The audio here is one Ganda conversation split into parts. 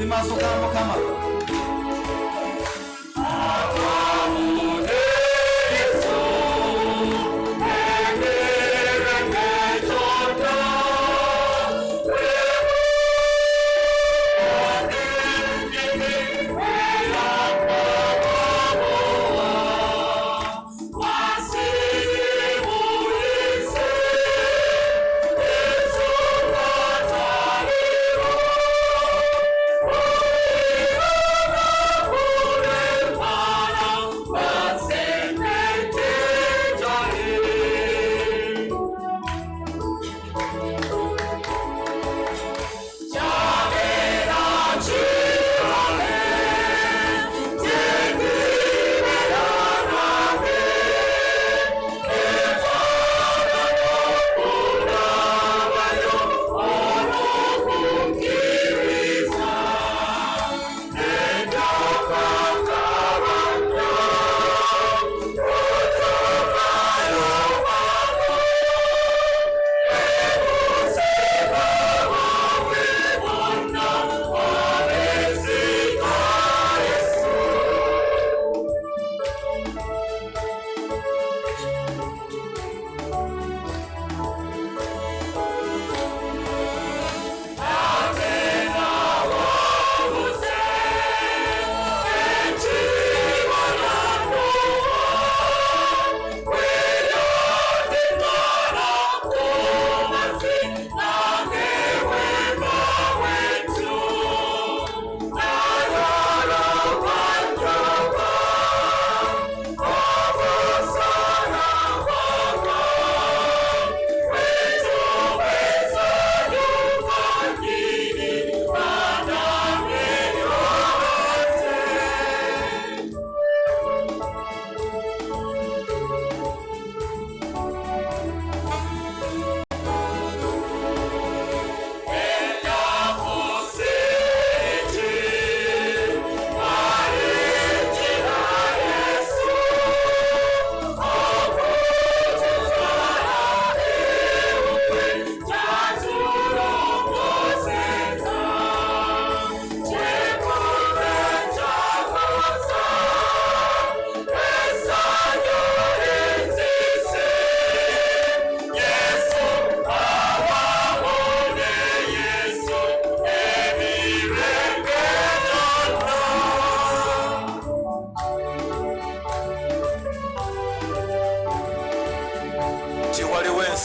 maaso ga Mukama.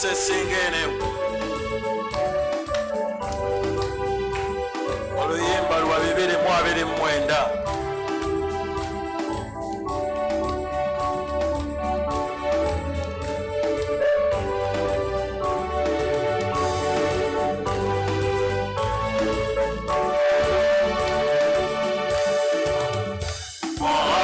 Singene oluyimba lwa 229. Oh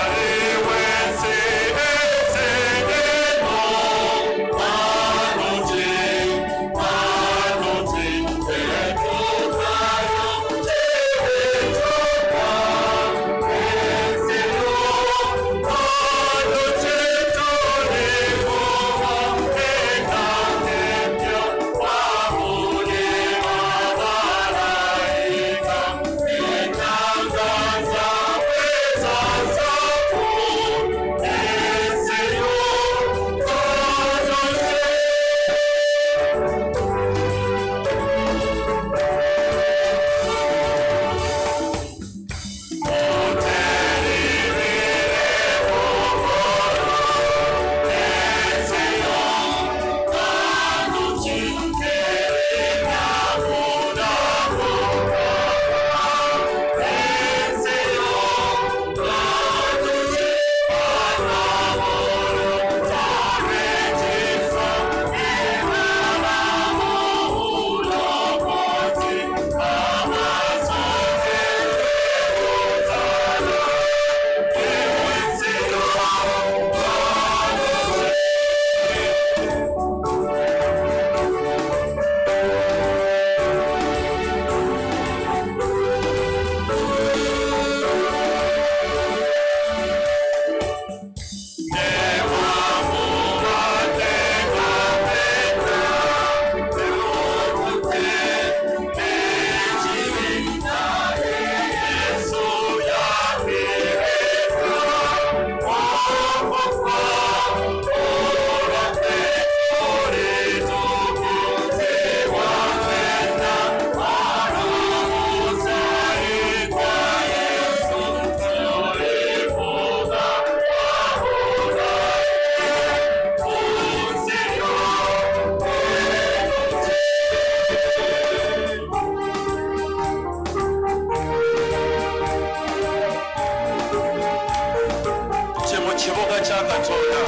kibuga kya Katonda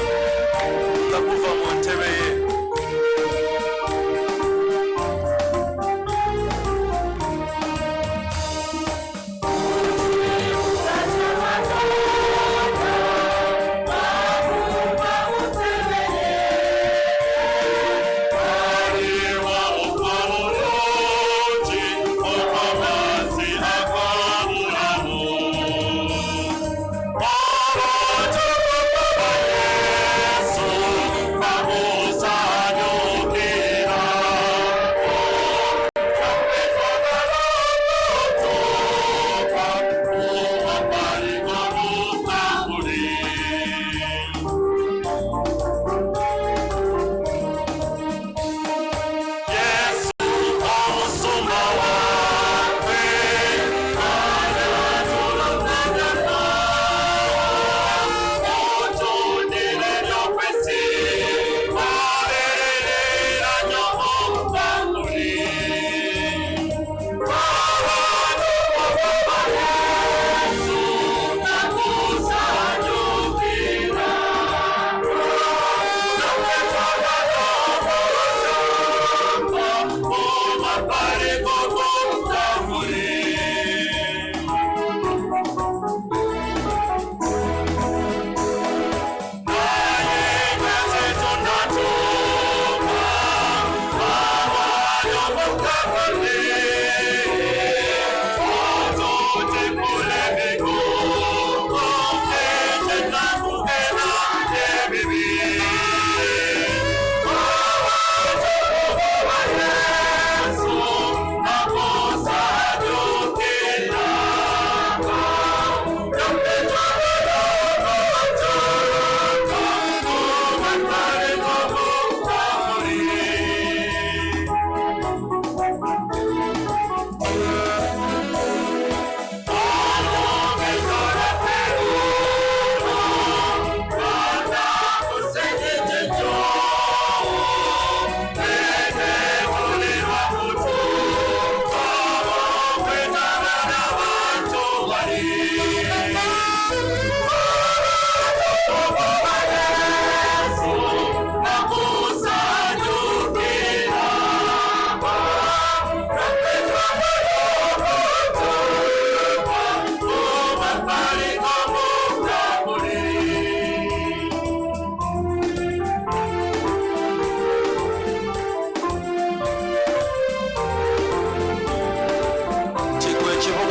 nga kuva mu ntebe ye.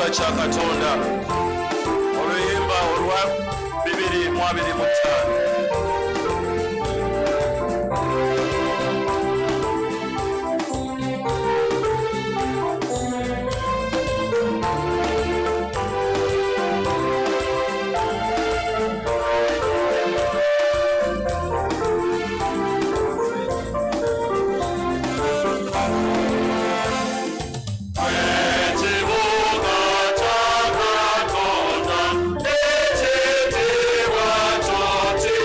Kya Katonda oluyimba olwa 2025. Thank you.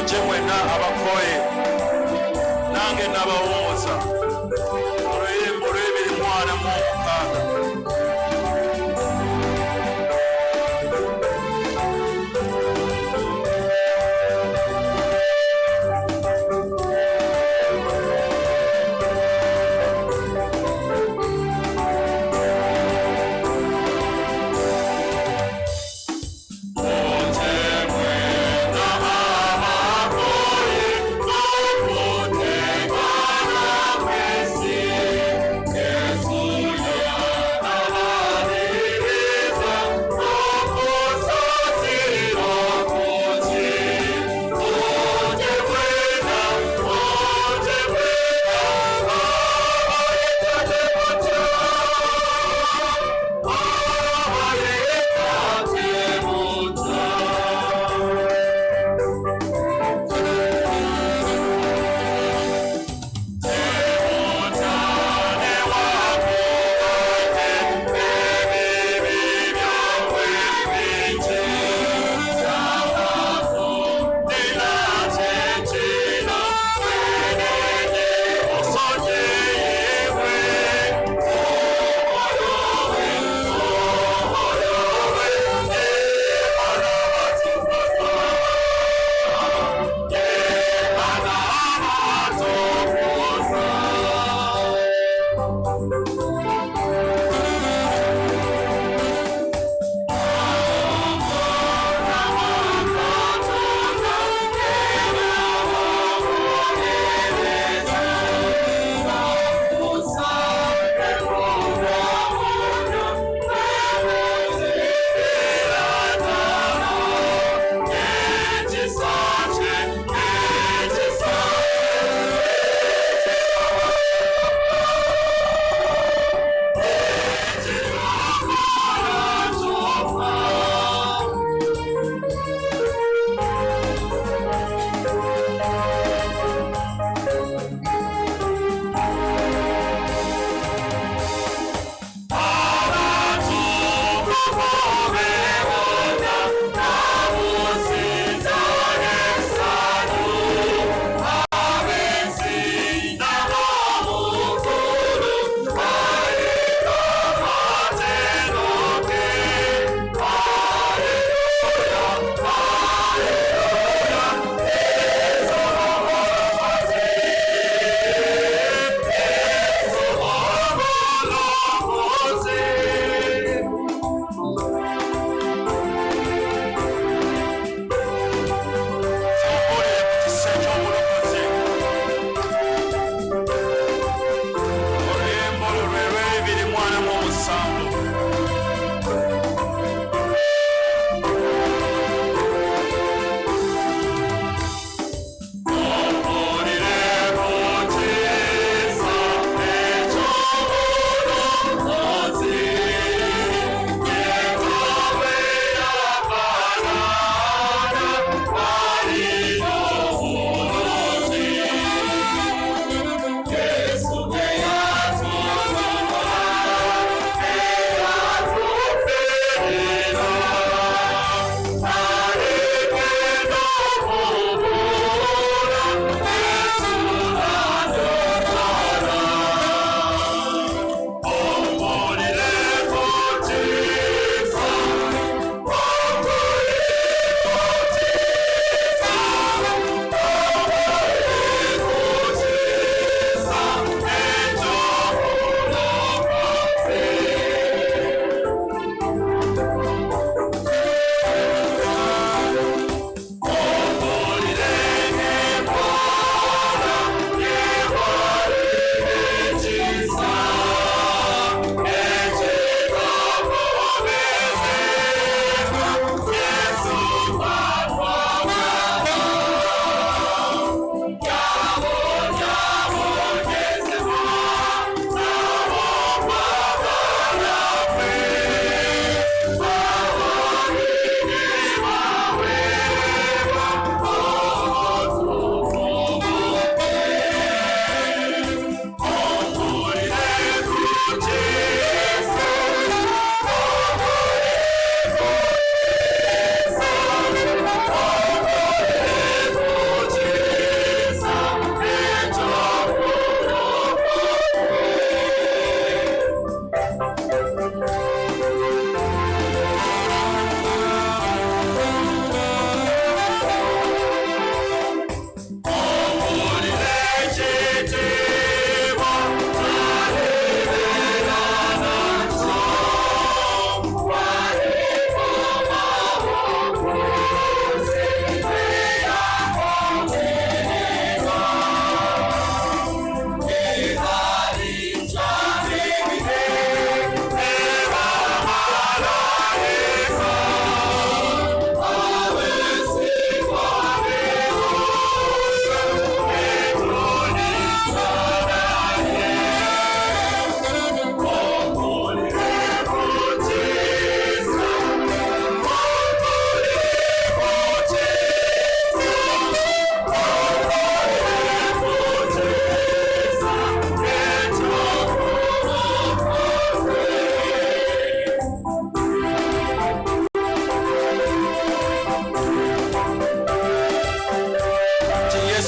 muje mwena abakoye nange nabawumuza oluyimba olw'ebiri mwana mu mukaaga. Amen.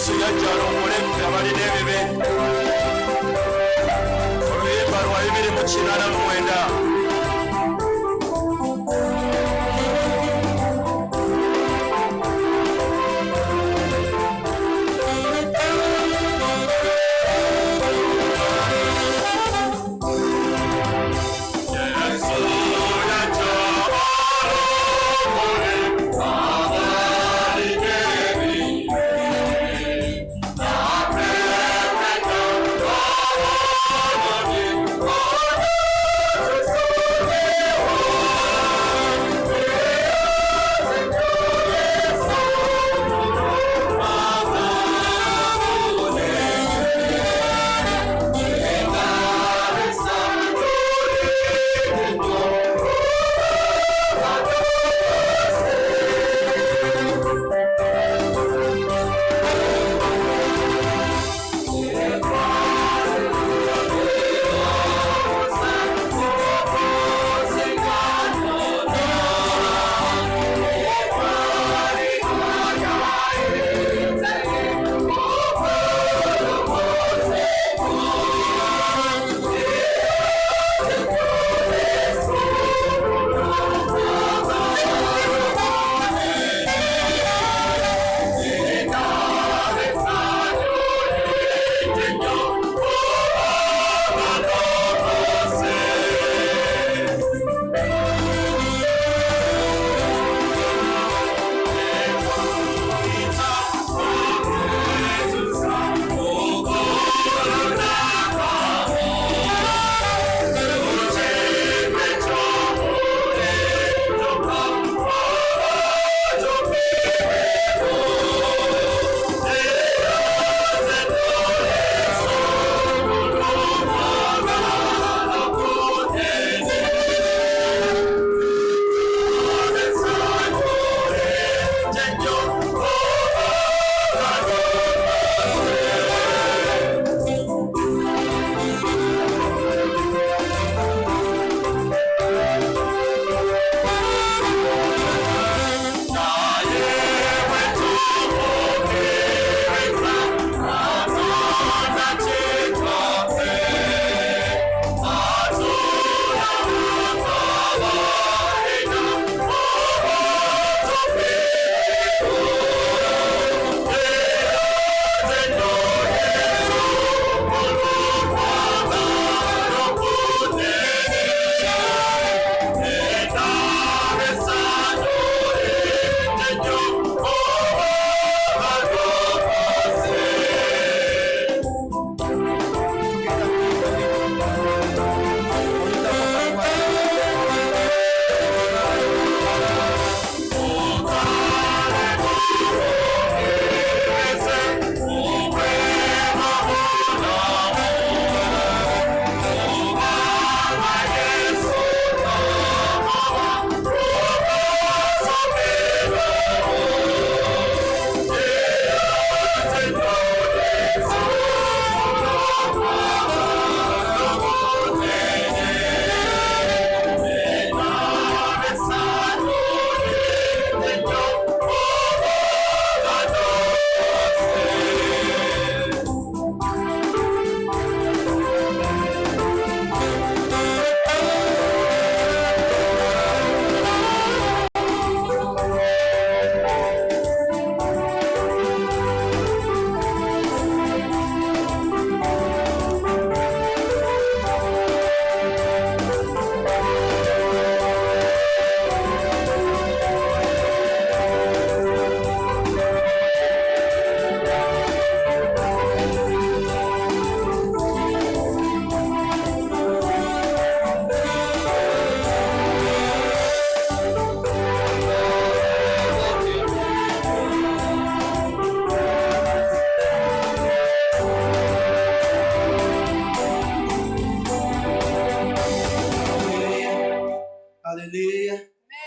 Yesu yajja alongole abalina ebibe. Oluyimba lwa 2:89.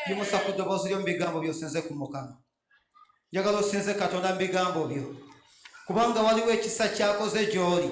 Yimusa ku ddoboozi ly'omubigambo by'osinze ku Mukama. Njagala osinze Katonda mu bigambo byo, kubanga waliwo ekisa kyakoze gy'oli.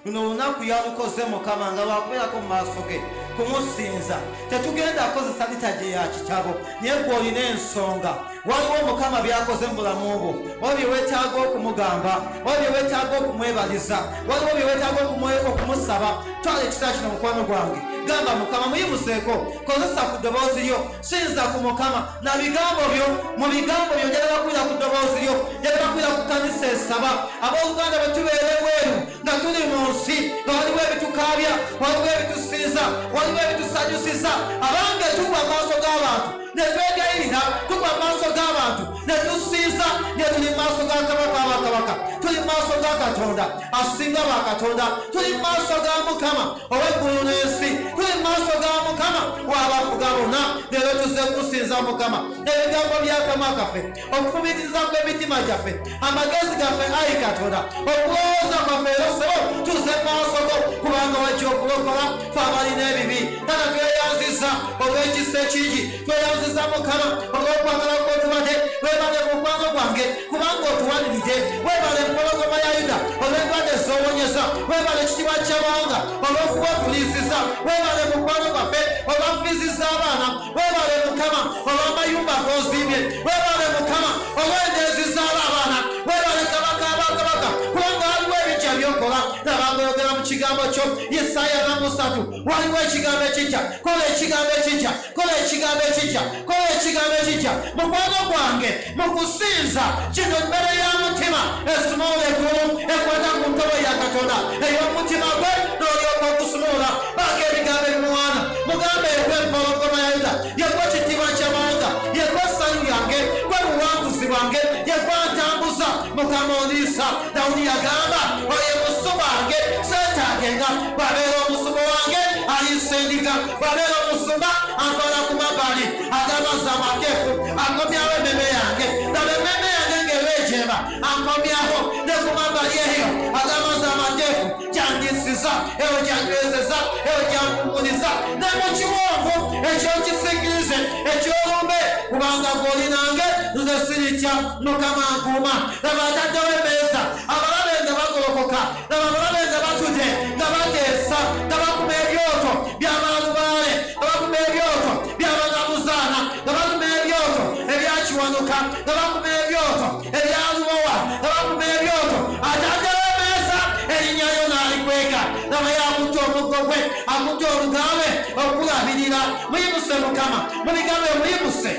Luno olunaku yalukoze Mukama nga lwakubeerako mu maaso ge, kumusinza. Tetugenda kozesa litaje ya kitabo naye gw'olina ensonga. Waliwo Mukama byakoze mu bulamu bwo, waliwo bye weetaaga okumugamba, waliwo bye weetaaga okumwebaliza, waliwo bye weetaaga okumusaba. Twala ekiseera kino mukwano gwange, gamba Mukama, muyimuseeko, kozesa ku ddoboozi lyo, sinza ku Mukama na bigambo byo. Mu bigambo byo njagala kuwulira ku ddoboozi lyo, njagala kuwulira ku kanisa esaba. Abooluganda bwe tubeera ebweru nga tuli mu nsi, nga waliwo ebitukaabya, waliwo ebitusinza, waliwo ebitusanyusiza, abange tugwa mu maaso g'abantu ne twegayirira, tugwa mu maaso g'abantu ne tusinza, ne tuli mu maaso ga Kabaka abakabaka, tuli mu maaso ga Katonda asinga bakatonda, tuli mu maaso ga Mukama ow'eggulu n'ensi, tuli mu maaso ga Mukama w'abafuga bonna. Leero tuzze kusinza Mukama ebigambo by'akamwa kaffe, okufumiitiriza kw'emitima gyaffe, amagezi gaffe, ayi Katonda, okulowooza kwaffe. Era sebo tuzze mu maaso go kubanga wajja okulokola ffe abalina ebibi. Kana tweyanziza olw'ekisa ekingi, tweyanziza Mukama olw'okwagala kw'otubadde. Weebale mu mukwano gwange kubanga otuwaniridde. Weebale empologoma ya Yuda olw'endwadde z'owonyeza. Weebale ekitiibwa ky'amawanga olw'okuba otuliisiza. Weebale mukwano gwaffe olw'afiiziza abaana. Weebale Mukama olw'amayumba g'ozimbye. Weebale Mukama olw'endeezi z'aba abaana. Weebale Kabaka abakabaka kubanga waliwo ebijja byokola. Nabanga oyogera mu kigambo kyo Yesaya 3, waliwo ekigambo ekijja. Kola ekigambo ekijja, kola ekigambo ekijja, kola ekigambo ekijja. Mukwano gwange mu kusinza kino mmere ya mutima esumula eggulu ekwata ku ntobo ya Katonda ey'omutima gwe n'olyoka okusumula. Baako ebigambo ebimuwaana, mugambe yegwe empologoma ya Yuda, yegwe ekitiibwa ky'amawanga, yegwe essanyu lyange, gwe buwanguzi bwange, yegwe antambuza. Mukama oliisa. Dawudi yagamba oye musu wange seetaagenga, bw'abeera omusumo wange alinsendiga, bw'abeera omusumba antwala ku mabbali ag'amazzi amateefu, akomyawo emmeme yange. Laba emmeme yange ng'eba ejeema, ankomyawo ne ku mabbali eyo ag'amazzi amateefu. Gyandisiza, eyo gyanywezeza, eyo gyankunguliza ne mu kiwonvu eky'okisikirize eky'olumbe, kubanga gw'oli nange nze siritya. Mukama nkuuma. Laba ataddewo emmeeza, abalabe nga bagolokoka, laba abalabe nga batudde, nga bateesa, nga bakuma ebyoto by'abalubaale, nga bakuma ebyoto by'abagabuzaana, nga bakuma ebyoto ebyakiwanuka, nga bakuma ebyoto ebyalubowa, nga bakuma ebyoto. Ataddewo emmeeza, erinnya lyo n'alikweka. Laba yakutte omuggo gwe, akutte olugambe okulabirira. Muyimuse Mukama mu bigambo, muyimuse,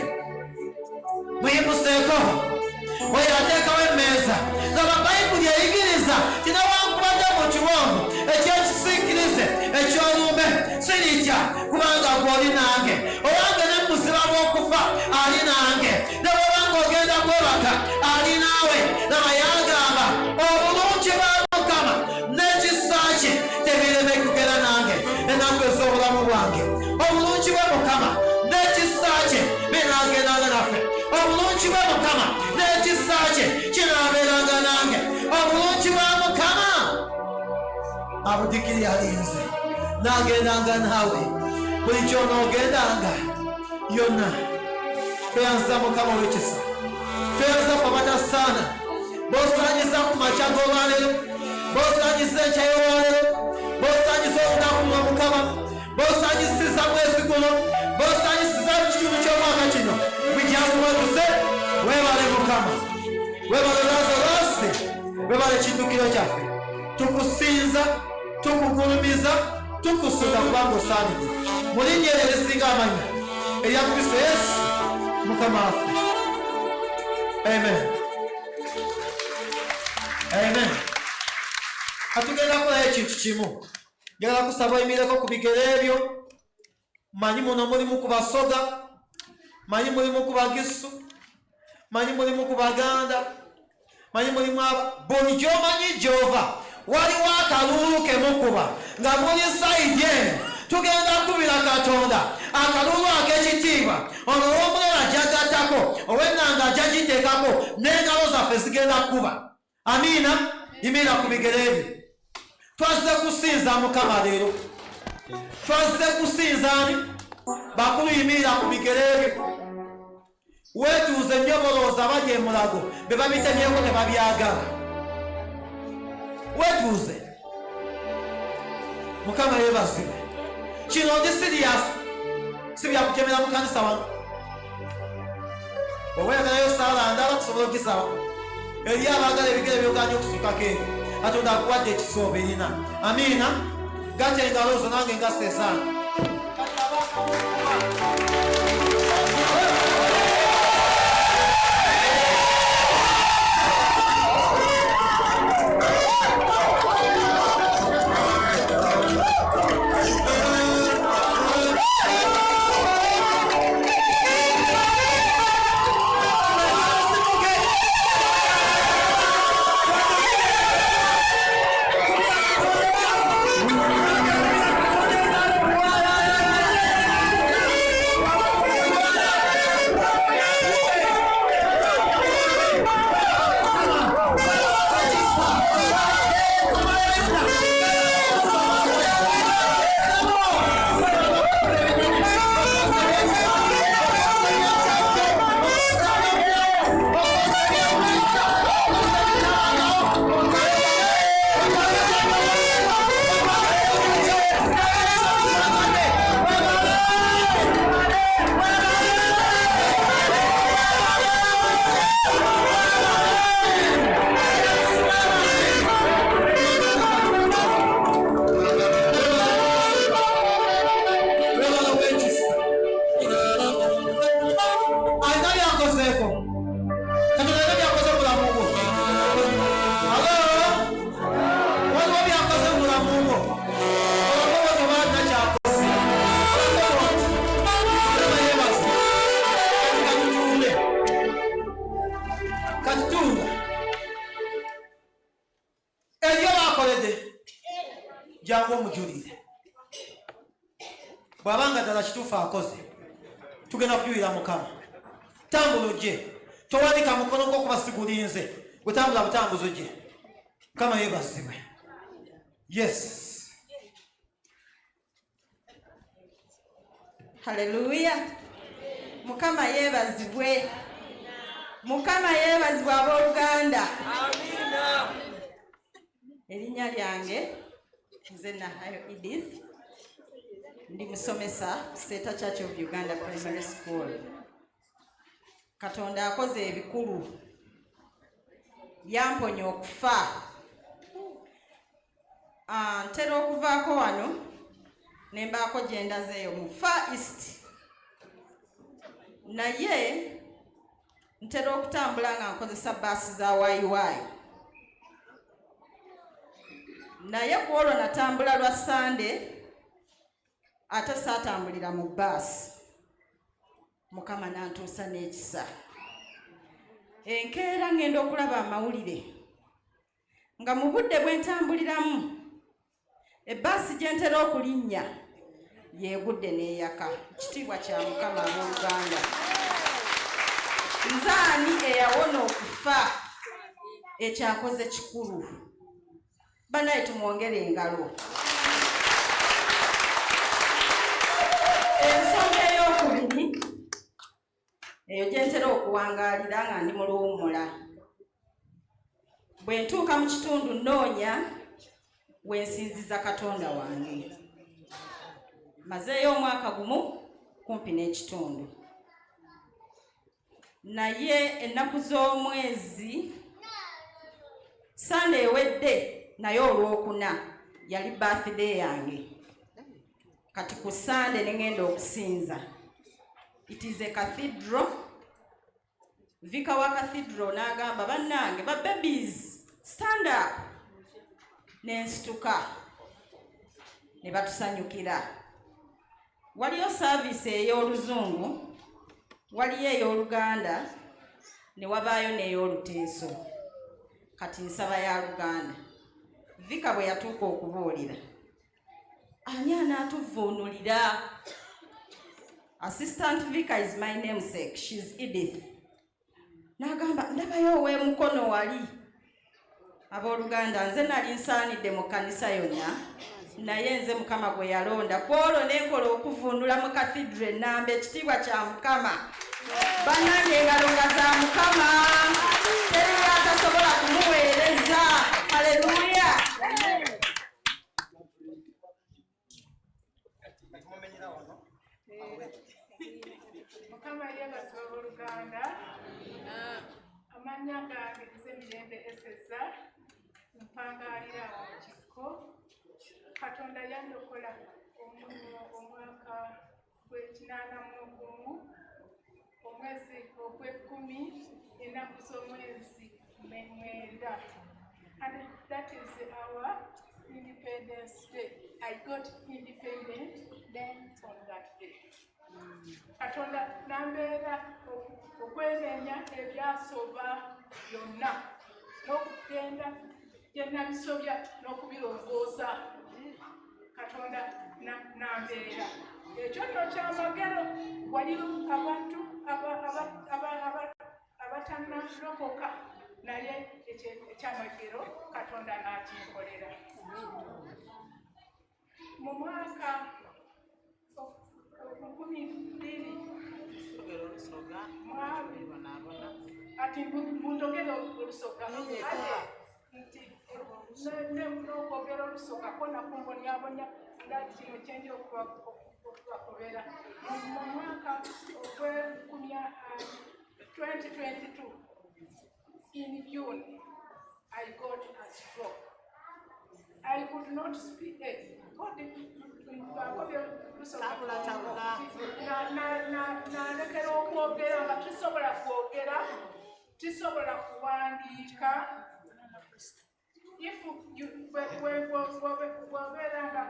muyimuseeko. Oyo ateekawo emmeeza. Laba Bayibuli eyigiriza kinawankubadde mu kiwonvu eky'ekisiikirize eky'olumbe siritya kubanga gw'oli nange. Owange ne muziba bw'okufa ali nange, ne bw'obanga ogenda kwebaka ali naawe. Laba yagamba obulungi bwa Mukama n'ekisa kye tebireme kugera nange ennaku ez'obulamu bwange. Obulungi bwa Mukama n'ekisa kye binaagendanga naffe. Obulungi bwa Mukama n'ekisa kye kinaabeeranga nange. Obulungi bwa Mukama abudikiri alinze naagendanga naawe buli ky'onoogendanga yonna. Tweyanziza Mukama olw'ekisa, tweyanziza ffe abatasaana, b'osaanyiza ku makya g'olwaleero, b'osaanyiza enkya y'olwaleero, b'osaanyiza olunaku lwa Mukama, b'osaanyisiza mwezi guno, b'osaanyisiza mu kitundu ky'omwaka kino. Bijasuwatuse. Weebale Mukama, weebale Lazarasi, weebale ekiddukiro kyaffe. Tukusinza, tukugulumiza, tukusuga kubanga osaanidde. Mu linnya eryo erisinga amannya erya Kristo Yesu Mukama waffe. Amen. Amen. Katugenda kukolayo ekintu kimu. Njagala kusaba oyimireko ku bigere ebyo. Manyi muno mulimu ku Basoga, manyi mulimu ku Bagisu, manyi mulimu ku Baganda, manyi mulimu buli gy'omanyi gy'ova waliwo akalulu ke mukuba nga muli sayidi eno. Tugenda kubira Katonda akalulu ak'ekitiibwa. Ono w'omulala gy'agattako, ow'ennanga gy'agiteekako, n'engalo zaffe zigenda kuba. Amiina. Yimirira ku bigere ebyo. Twazze kusinza Mukama leero. Twazze kusinza ani? Bakulu, yimirira ku bigere ebyo. Weetuuze nnyo bolooza bali emulago be babitemyeko ne babyagala. Weetuuze. Mukama yeebazibwe. kino ndi serious si byakukemera mu kanisa wano oweyagalayo saala ndala tusobola okugisaba eri abaagala ebigere byoganya okusukako eno katonda akuwadde ekisooba erina amiina gatya engalo zo nange nga sesaana jangu omujulire bw'abanga ddala kituufu akoze tugenda kujulira mukama tambula ojje towanika mukono gw'okuba sigulinze gutambula butambuzi ojje mukama yeebazibwe yes haleluya mukama yeebazibwe mukama yeebazibwe abooluganda amina erinnya lyange nze Nahayo Edith ndi musomesa Center Church of Uganda Primary School. Katonda akoze ebikulu yamponya okufa ntera okuvaako wano ne mbaako gye ndazeeyo mu Far East naye ntera okutambula nga nkozesa baasi za wayiwayi naye ku olwo natambula lwa Sande ate saatambulira mu baasi mukama nantuusa n'ekisa enkeera ngenda okulaba amawulire nga mu budde bwe ntambuliramu ebbaasi gye ntera okulinnya yeegudde n'eyaka kitiibwa kya mukama abooluganda nzaani eyawona okufa ekyakoze kikulu banaye tumwongere engalo ensonga ey'okubiri eyo gye ntera okuwangaalira nga ndi mu luwummula bwe ntuuka mu kitundu nnoonya wensinziza katonda wange mazeeyo omwaka gumu kumpi n'ekitundu naye ennaku z'omwezi Sande ewedde naye olwokuna yali birthday yange kati ku Sande ne ngenda okusinza. It is a cathedral. Vika wa cathedral n'agamba bannange ba babies stand up nensituka ne batusanyukira. Waliyo service ey'oluzungu waliyo ey'oluganda ne wabaayo n'ey'oluteeso kati nsaba ya Luganda. Vika bwe yatuuka okubuulira ani anaatuvuunulira. Assistant Vika is my namesake. She's Edith. Nagamba ndabayo ow'emukono wali. Abooluganda nze nali nsaanidde mu kanisa yonna naye nze Mukama gwe yalonda kwolwo nenkola okuvuunula mu cathedral Ennamba ekitiibwa kya Mukama. Bannange engalo nga za Mukama teri atasobola kumuweereza. Haleluya. Katonda yandokola omwaka gw'81 omwezi ogw'ekkumi ennaku z'omwezi 9. And that is our Independence Day. I got independent then on that day. Katonda nambeera okwenenya ebyasoba byonna n'okugenda gye nabisobya n'okubirongoosa. Katonda nambeera ekyo nno kyamagero. Waliwo abantu abatannalokoka naye ekyamagero Katonda n'akinkolera. Mu mwaka 2000 ati mundogera olusoga nti n'okwogera olusoga kona kumbonyabonya nga kino kyenja okubakobera. Mu mwaka ogw'2022 in June I got a stroke. I could not speak. Nalekera okwogera nga tisobola kuwandiika. If wabeeranga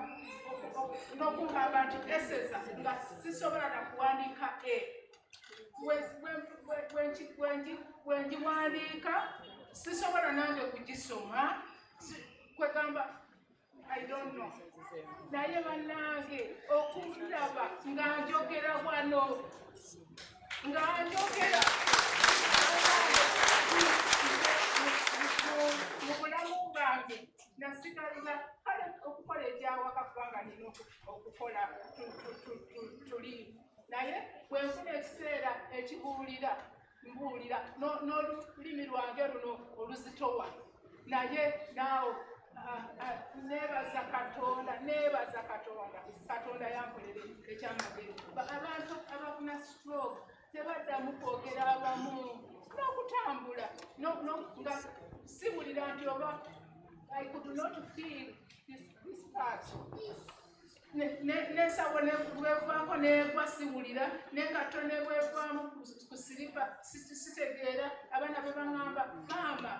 n'okungamba nti eseza nga sisobola na kuwandiika wengiwandiika sisobola nange kugisoma kwegamba I don't know. Naye bannange okundaba nga njogera wano nga njogera mu bulamu bwange nasigaliza kale okukola ebyawaka kubanga nina okukola tuli naye bwenfuna ekiseera ekibuulira mbuulira n'olulimi lwange luno oluzitowa naye naawe nebaza Katonda yankolere ekyamagero. Abantu abafuna stroke tebaddamu kwogera abamu n'okutambula nga siwulira nti oba I could not feel this part. Nesawo nebwevaako negwa siwulira n'engato nebwevaamu ku siripa sitegeera. Abaana be baŋŋamba mama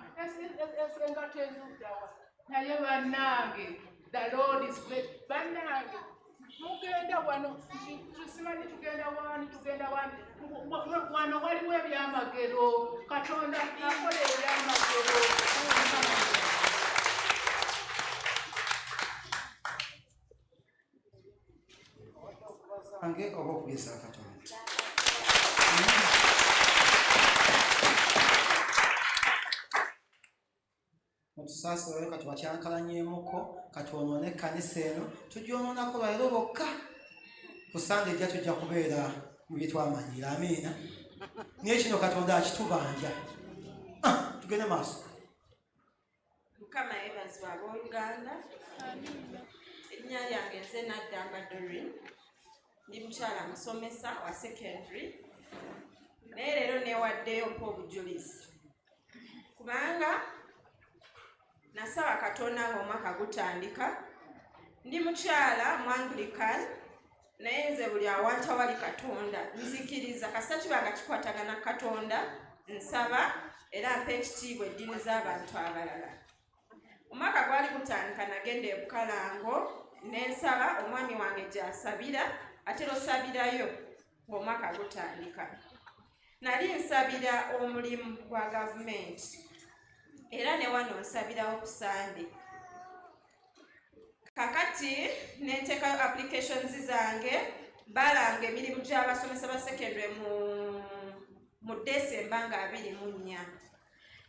engato ezuddawa. Naye bannange the Lord is great. Bannange mugenda wano simanyi tugenda wani wano waliwo ebyamagero. Katonda akola ebyamagero. Ange oba okugeza Katonda. Otusaasira kati bakyankalanyeemuko kati onoone ekkanisa eno tugyonoonako balero bokka ku Sande ejja tujja kubeera mu bye twamanyira. Amiina. Naye kino Katonda akitubanja. Tugende maaso. Mukama yeebazibwa abooluganda. Erinnya lyange nze Naddamba Doreen. Ndi mukyala musomesa wa secondary. Naye leero neewaddeyo mpa obujulizi kubanga nasaba Katonda ng'omwaka gutandika. Ndi mukyala mu Anglican naye nze buli awantu awali Katonda nzikiriza kasita kibanga kikwatagana Katonda nsaba era mpa ekitiibwa eddiini z'abantu abalala. Omwaka gwali gutandika nagenda e Bukalango nensaba omwami wange gy'asabira ate losabirayo ng'omwaka gutandika. Nali nsabira omulimu gwa gavumenti era ne wano nsabirawo ku Sande. Kakati nenteekayo applications zange balanga emirimu gy'abasomesa ba secondary mu December nga 24.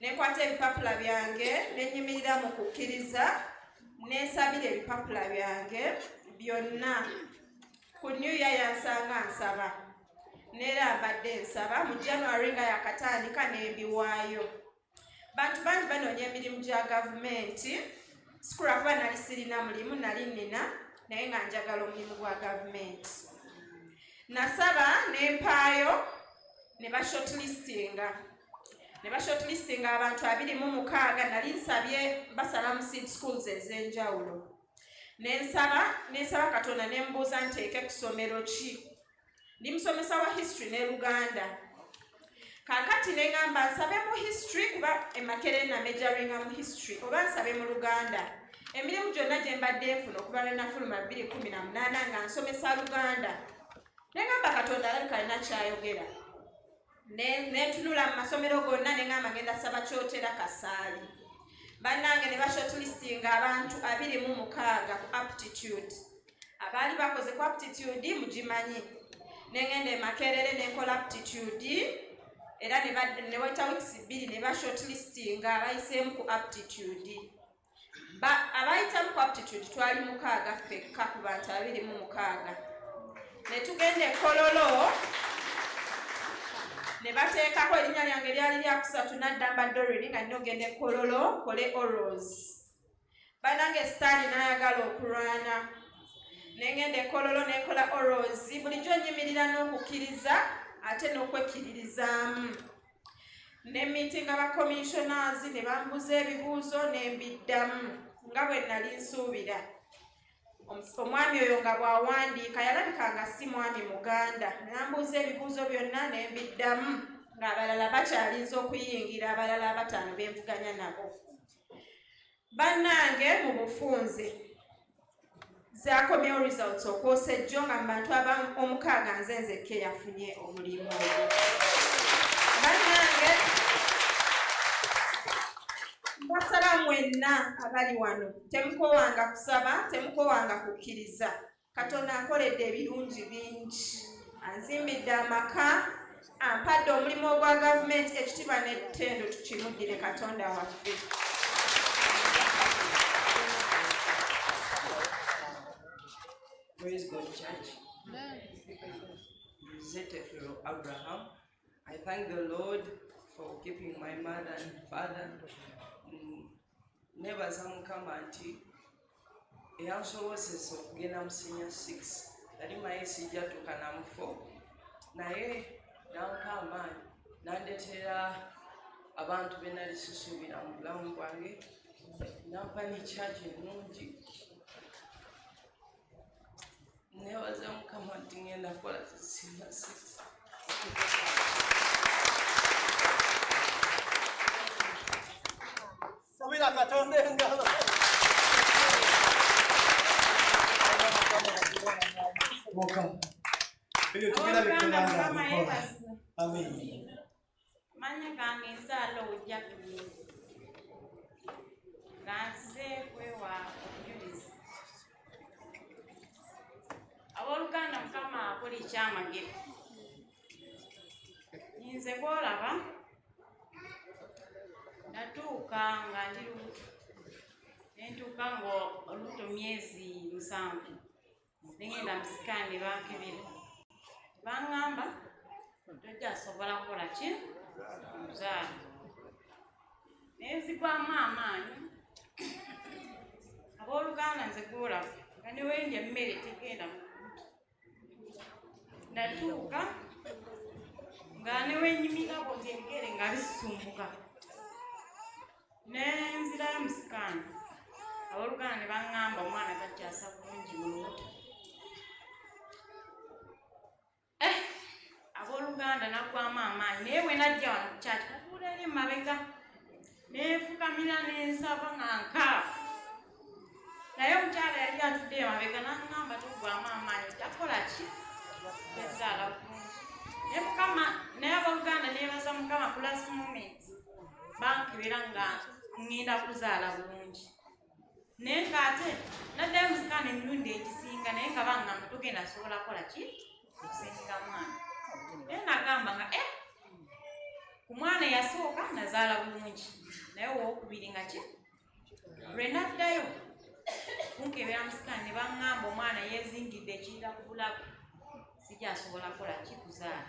Nenkwata ebipapula byange nenyimirira mu kukkiriza nensabira ebipapula byange byonna. Ku New Year yansanga nsaba neera mbadde nsaba mu January nga yakatandika n'ebiwaayo. Bantu bangi banoonya emirimu gya gavumenti sikula kuba nali sirina mulimu nali nina naye nga njagala omulimu gwa gavumenti. Nasaba n'empaayo ne bashortlistinga abantu 26 nali nsabye basala mu seed schools ez'enjawulo. Nensaba Katonda nembuuza nteeke ku ssomero ki. Ndi musomesa wa history ne Luganda. Kakati neŋŋamba nsabe mu history kuba Makerere na majoringa mu history oba nsabe mu Luganda. Emirimu gyonna gye mbadde nfuna okuva lwe nafuluma 2018 nga nsomesa Luganda. Neŋŋamba Katonda alabika alina kyayogera. Netunula mu masomero gonna neŋŋamba ngenda saba kyotera kasaali. Bannange ne bashortlistinga abantu 26 ku aptitude. Abaali bakoze ku aptitude mugimanyi. Nengende Makerere nenkola aptitude era ne waita weeks 2 ne bashortlistinga abayiseemu ku aptitude. Abayitamu ku aptitude twali 6 ffekka ku bantu 26. Ne tugenda e Kololo ne bateekako erinnya lyange lyali lyakusatu naddamba Doreen nga nnina ogenda e Kololo kole orals. Bannange sitaani n'ayagala okulwana. Nengenda e Kololo nekola orals. Bulijjo nnyimirira n'okukkiriza ate n'okwekkiririzaamu. Ne meetinga ba commissioners ne bambuza ebibuuzo ne mbiddamu nga bwe nali nsuubira. Omwami oyo nga bw'awandiika yalabika nga si mwami Muganda. Nambuuza ebibuuzo byonna ne mbiddamu ng'abalala bakyalinza okuyingira, abalala 5 bevuganya nabo. Bannange mu bufunze zaakomyewo results okwosa ejjo nga mu bantu omukaaga nze nzekka yafunye omulimu ogwo. Bannange mbasaba mwenna abali wano temukowanga kusaba, temukowanga kukkiriza. Katonda ankoledde ebirungi bingi. Anzimbidde amaka, ampadde omulimu ogwa gavumenti, ekitiibwa n'ettendo tukimuddire Katonda waffe. Praise God, church. Zetefero Abraham. I thank the Lord for keeping my mother and father. Never some come auntie. He also was a Genam senior 6. That in my senior to Canam 4. Nae, now come man. Nandetera abantu benali susubira mu bulamu bwange. Nampani church ennungi. Newaza Mukama nti ngenda kukola senior 6. Sabira Katonda engalo. Mukama. Eyo tugenda bikulanga. Amen. Manya gange nzaala ojja kuyiza. Ganze kwewa obujulizi. Abooluganda Mukama akola ekyamagero. Nze gw'olaba natuuka nga ndi lubuto. Nentuuka nga olubuto myezi 7. Nengenda mu sikaani ne bankebera. Baŋŋamba tojja sobola kukola ki? Okuzaala. Nenzigwamu amaanyi. Abooluganda nze gw'olaba nga ne wendya emmere tegenda mu lubuto. Natuuka nga ne wenyimira bwoti ebigere nga bisumbuka. Nenzirayo mu sikaani. Abooluganda ne baŋŋamba omwana takyasa bulungi mu lubuto. Abooluganda naggwamu amaanyi naye bwe najja wano ku kyaki katuula eri emabega neefukamira n'ensaba nga nkaaba. Naye omukyala yali atudde emabega n'aŋŋamba tuggwamu amaanyi takola ki? Tezaala bulungi. Naye abooluganda neebaza Mukama ku last moment bankebera nga ngenda kuzaala bulungi. Naye ng'ate naddayo mu sikaani emirundi egisinga naye nga baŋŋamba tugenda sobola kukola ki? Okusinga mwana. Naye nagamba nga ku mwana eyasooka nazaala bulungi naye owookubiri nga ki? Lwe naddayo kunkebera mu sikaani ne baŋŋamba omwana yeezingidde ekiyira ku bulago sijjasobola kukola ki? Kuzaala.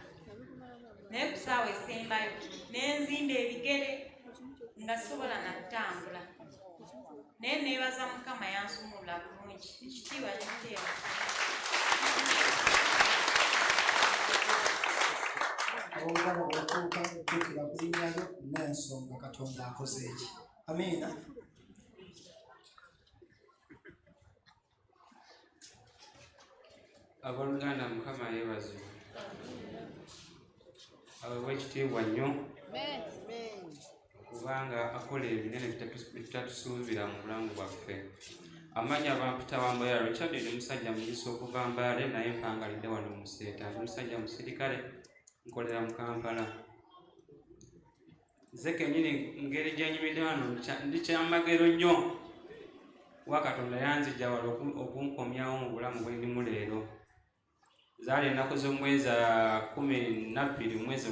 Naye ku ssaawa esembayo nenzimba ebigere nga sobola nakutambula. Naye neebaza Mukama yansumulula bulungi. Ekitiibwa kiteeba. Obuganda bwatuuka okutuukira ku linnya lyo n'ensonga Katonda akoze eki. Amiina. Abooluganda Mukama yeebazibwe. Aweebwa ekitiibwa nnyo kubanga akola ebinene bitatusuubira mu bulamu bwaffe. Amannya Bampita Wamboya Richard ndi musajja muyisa okuva Mbale naye mpangalidde wano mu Museeta. Ndi musajja musirikale nkolera mu Kampala. Nze kennyini ngeri gye nyumidde wano ndi kyamagero nnyo wa Katonda yanzijja wala okunkomyawo mu bulamu bwe ndimu leero. Zaali ennaku z'omwezi 12 mwezi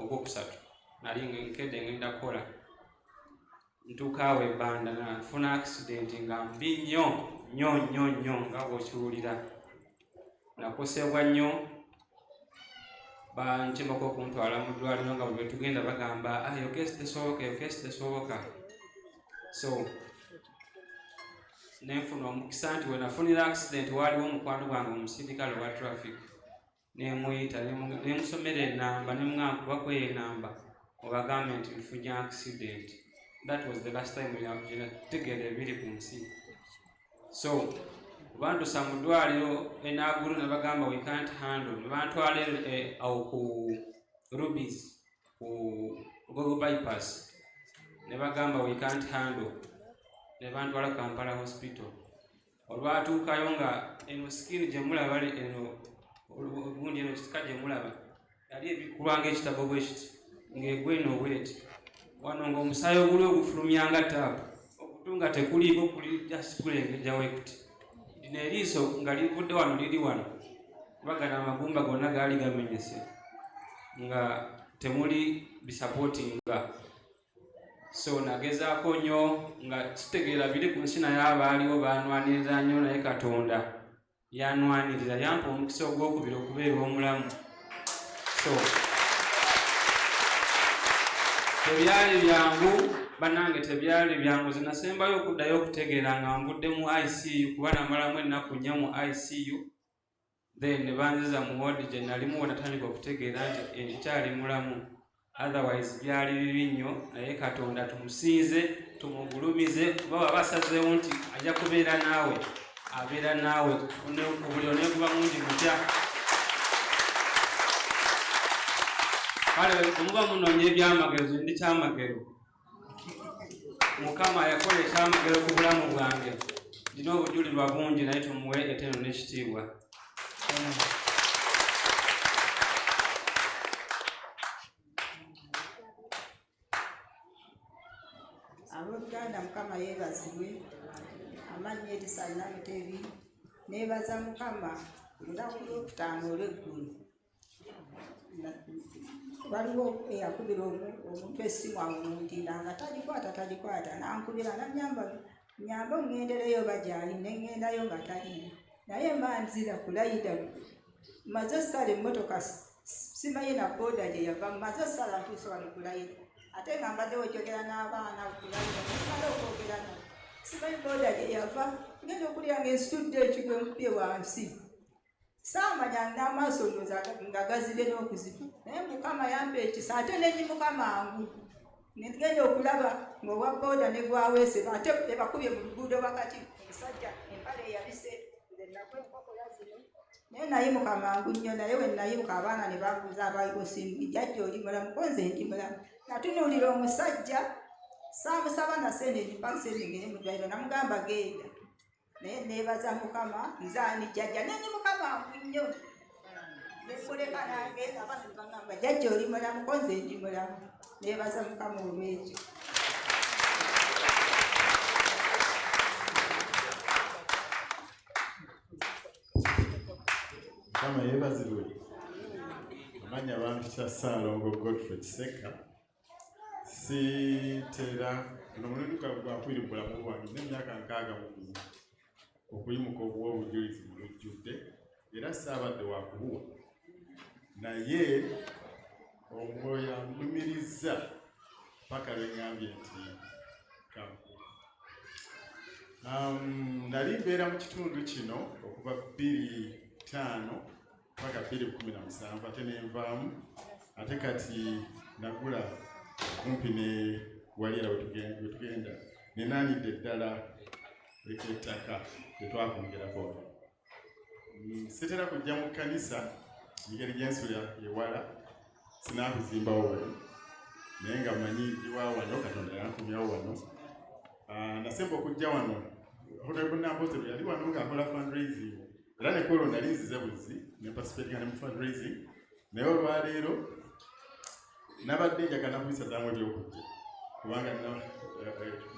ogwokusatu nali nkedde ngenda kukola ntuuka awo ebbanda nafuna accident nga mbi nnyo nga bw'okiwulira. Nakosebwa nnyo bantemako okuntwala mu ddwaliro nga bwe tugenda bagamba yokesi tesoboka. So nenfuna omukisa nti we nafunira accident waaliwo omukwano gwange omusirikale wa traffic nemuyita nemusomera enamba nemuŋankubaku eyo enamba obagambe nti nfunye accident. That was the last time nategeera ebiri ku nsi. So bantusa mu ddwaliro enaagulu ne bagamba we can't handle. Ne bantwala awo ku Rubies ku Google bypass ne bagamba we can't handle. Ne bantwala Kampala hospital. Olwatuukayo nga eno skin gye mulaba eno ogundi eno kisika gye mulaba yali ebikulwa ng'ekitabo bwe kiti ng'egweno bweti. Wano ng'omusaayi oguli ogufulumya nga taapu okutunga tekuliiko kuli just kulengejjawo ekuti. Lino eriiso nga livudde wano liri wano bagana amagumba gonna gaali gamenyese nga temuli bisapootinga. So nagezaako nnyo nga kitegeera biri ku nsi naye abaaliwo banwanirira nnyo naye Katonda yanwanirira yampa omukisa ogwokubiri okubeera omulamu. So tebyali byangu bannange, tebyali byangu. Zinasembayo okuddayo okutegeera nga nvudde mu ICU kuba namalamu ennaku 4 mu ICU. Then ne banziza mu wodi gye nalimu natandika okutegeera nti nkyali mulamu. Otherwise byali bibi nnyo naye Katonda tumusinze tumugulumize kuba babasazeewo nti ajja kubeera naawe abeera naawe buli oneekuba mungi mutya. Kale omuba munoonya ebyamagero ndi kyamagero. Mukama yakola ekyamagero ku bulamu bwange. Ndina obujulirwa bungi naye tumuwe eteno n'ekitiibwa. Abooluganda Mukama yeebazibwe. Amannya Erisa Namutebi. Neebaza Mukama olunaku lw'okutaano olw'eggulu. Waliwo eyakubira omuntu essimu awo nomutiira nga tagikwata nankubira nyamba ŋŋendereyo bagyali neŋŋendayo nga taliyo. Naye mbanzira kulayida maze essala emmotoka simanyi na booda gye yava maze essala ntuuse wano kulayida ate nga mbadde wekyogera n'abaana okulayida nemala okwogera nabo simanyi booda gye yava ngenda okulya ng'ensitudde ekigwe nkubye wansi saamanya n'amaaso ndowooza nga gazibe n'okuziba naye Mukama yampa ekisa ate nenyimuka mangu ngenda okulaba ng'owa booda ne gwaweese ate ebakubye mu luguudo wakati omusajja empale eyabise nze nakwe enkoko yazino naye nayimuka mangu nnyo. Naye we nayimuka abaana ne babuuza abaaliwo simbi jjajja oli mulamu ko nze ndi mulamu. Natunuulira omusajja saamusaba na sente mpasengere mu ddwaliro namugamba genda naye neebaza Mukama nzaani jjajja nenyimuka mangu nnyo nekoleka nagenda abantu bagamba jjajja oli mulamu ko nze ndi mulamu. Neebaza Mukama olw'ekyo. Mukama yeebazibwe. Amanya Bampita Ssaalongo Godfrey Kiseka. Sitera n'omulundi gwa 2 bulamu bwange n'emyaka 60 okuyimuka obuwa obujulizi mu lujjudde era saabadde wakubuwa naye omwoyo anumiriza paka lwengambye nti kanku. Nali mbeera mu kitundu kino okuva 2005 paka 2017 ate nenvaamu ate kati nagula kumpi ne Walira wetugenda nenaanidde eddala eky'ettaka tetwakongerako. sitera kujja mu kkanisa ngeri gyensula ewala sinakuzimbawo wano naye nga mmanyi iwa wano Katonda yankumyawo wano. Nasemba okujja wano Honorable Namboze yali wano ng'akola fundraising era ne kwolwo nali nzize buzi ne participating ne mu fundraising, naye olwaleero nabadde njagala kubisazaamu ebyokujja kubanga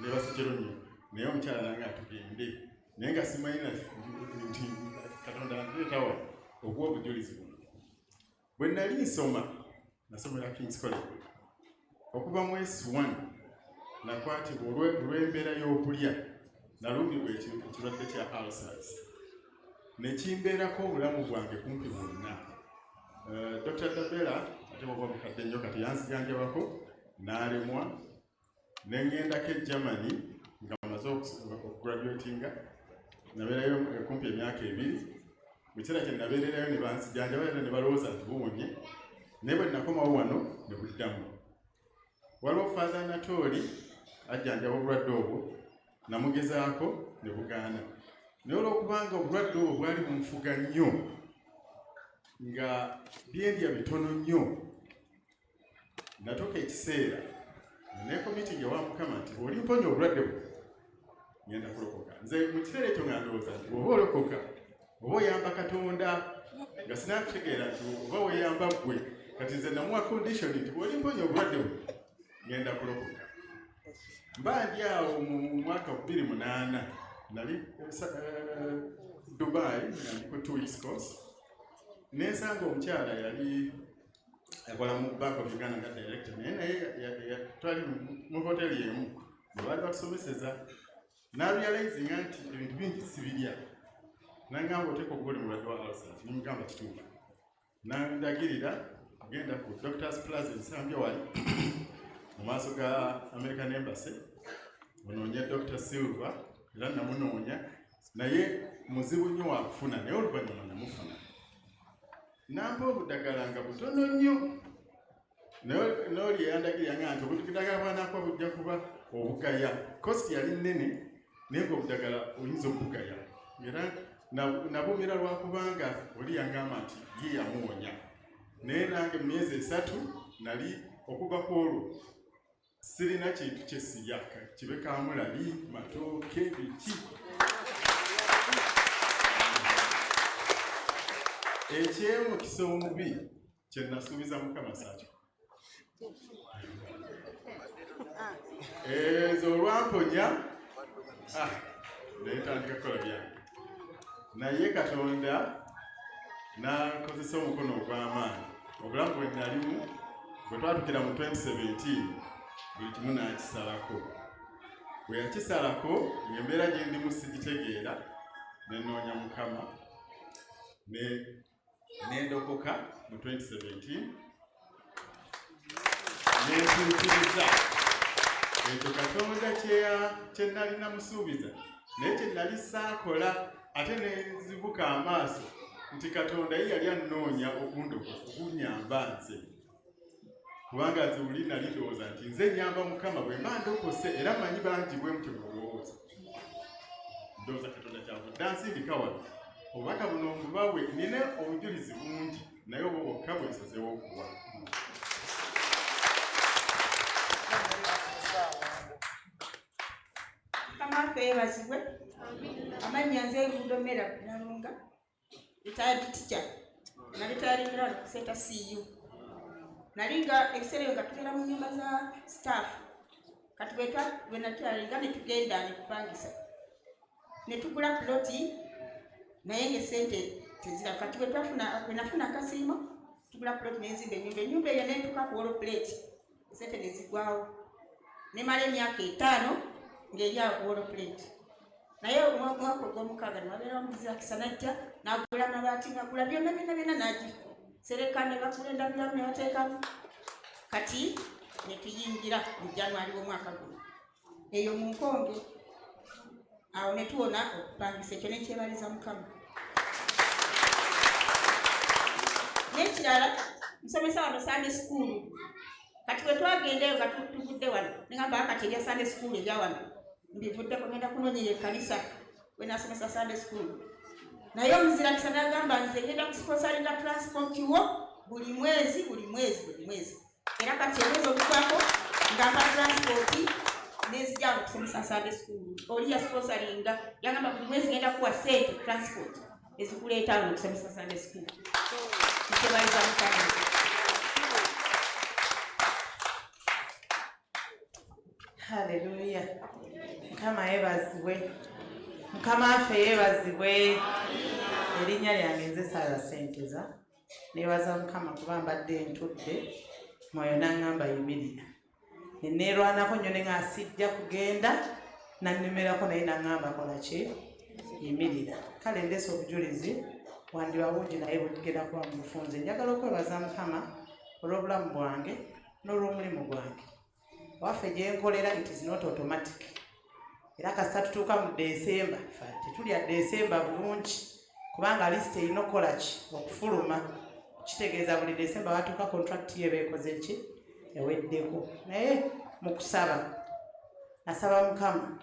nebasejero nnyo, naye omukyala nange atugende naye nga simanyina nti Katonda andireetawa okuwa obujulizi buno. Bwe nali nsoma nasomera King's College okuva mu S1 nakwatibwa olw'embeera y'okulya nalumbibwa ekirwadde kya ulcers ne kimbeerako obulamu bwange kumpi bwonna. Dr. Dabela ate bw'oba mukadde nnyo kati yanzijanjabako n'alemwa ne ŋŋendako e Germany nga bamaze okugraduatinga, nabeerayo kumpi emyaka 2. Mu kiseera kye nabeererayo ne banzijanjaba era ne balowooza nti buwonye, naye bwe nakomawo wano ne buddamu. Waliwo Father Anatoli ajjanjaba obulwadde obwo, namugezaako ne bugaana. Naye olw'okubanga obulwadde obwo bwali bunfuga nnyo nga byendya bitono nnyo, natuuka ekiseera nekomiti ewa Mukama nti bw'olimponya obulwadde bwo ngenda kulokoka. Nze mu kiseera ekyo nga ndowooza nti bw'oba olokoka oba oyamba Katonda, nga sinakutegeera nti oba weeyamba ggwe. Kati nze namuwa condition nti bw'olimponya obulwadde bwo ngenda kulokoka. Mba ndi awo mu mwaka 2008 nali Dubai nga ndi ku 2 weeks course, nensanga omukyala yali akola mu Bank of Uganda nga director, naye twali mu hoteli emu ne baali batusomeseza, n'arealizinga nti ebintu bingi sibirya. Nangamba oteeka okugula mulwadde wa ulcers, nimugamba kituufu. Nandagirira kugenda ku Doctors Plaza Nsambya wali mu maaso ga American Embassy onoonye Dr. Silva, era namunoonya naye muzibu nnyo wakufuna, naye oluvannyuma namufuna. Nampa obuddagala nga butono nnyo, n'oli yandagirira nti obuddagala bwanakuba bujja kuba obugaya. Kosti yali nnene naye ng'obuddagala oyinza okugaya, era nabumira lwakubanga oli yangamba nti ye yamuwonya. Naye nange mu myezi 3 nali okuva ku olwo sirina kintu kye sirya, kibe kamulali, matooke, biki. Ekyemukisa omubi kye nasuubiza Mukama saakyo. Ezo olwamponya neetandika kukola byange, naye Katonda n'akozesa omukono ogw'amaanyi. Obulamu bwe nalimu bwe twatukira mu 2017 buli kimu n'akisalako. Bwe yakisalako ng'embeera gye ndimu sigitegeera, ne nnoonya Mukama nendokoka mu 2017 nentuukiriza ekyo Katonda kye nali namusuubiza, naye kye nali saakola. Ate nezibuka amaaso nti Katonda ye yali annoonya okunyamba nze, kubanga nze uli nali ndowooza nti nze nyamba Mukama bwe mba ndokose, era manyi bangi bwe mutyo mulowooza. Ndowooza Katonda kyavudde ansindika wano, obubaka buno bubawe, nina obujulizi bungi naye obwo bwokka bwensazeewo okuwa. Mukama yeebazibwe. Amannya nze Mudomera Nalunga, retired teacher. Nali retired grad kuseta CU. Nali nga ekiseera nga tubeera mu nnyumba za staff. Kati bwe natyalinga ne tugenda ne tupangisa. Ne tugula ploti naye ng'essente tezira. Kati bwe nafuna akasiimo tugula ploti n'enzimba ennyumba. Ennyumba eyo n'etuuka ku wall plate, essente ne zigwawo. Ne mala emyaka 5 ng'eri awo ku wall plate. Naye omwaka ogw'omukaaga nabeera omugizi akisa najja n'agula amabaati ng'agula byonna nagisereka ne bagula endabiramu ne bateekamu. Kati ne tuyingira mu January w'omwaka guno eyo mu Nkonge, awo ne tuwona okupangisa. Ekyo ne kyebaliza Mukama. N'ekirala nsomesa wano Sunday school. Kati bwe twagendeyo nga tuvudde wano ne ngamba kati erya Sunday school erya wano mbivuddeko ngenda kunoonyera ekkanisa we nasomesa Sunday school. naye omuzira kisa n'agamba nze ngenda kusponsoringa transport wo buli mwezi era kati emwezi ogugwako ngamba transport nezijja okusomesa Sunday school oli yasponsoringa yagamba buli mwezi ngenda kuwa sente transport ezikuleeta okusomesa Sunday school nkebaliza Mukama. Haleluya. Mukama yeebazibwe. Mukama affe yeebazibwe. Erinnya lyange nze Sarah Senteza. Neebaza Mukama kuba mbadde ntudde mwoyo n'aŋŋamba yimirira. Ne neerwanako nnyo ne nga sijja kugenda nannemerako naye n'aŋŋamba kola ki? Yimirira. Kale ndeese obujulizi wandiba bungi naye bugenda kuba mu bufunze. Njagala okwebaza Mukama olw'obulamu bwange n'olw'omulimu gwange. Waffe gye nkolera it is not automatic. Era kasita tutuuka mu December, tetulya December bulungi kubanga list erina okukola ki? Okufuluma. Kitegeeza buli December watuuka contract ye beekoze ki? Eweddeko. Naye mu kusaba nasaba Mukama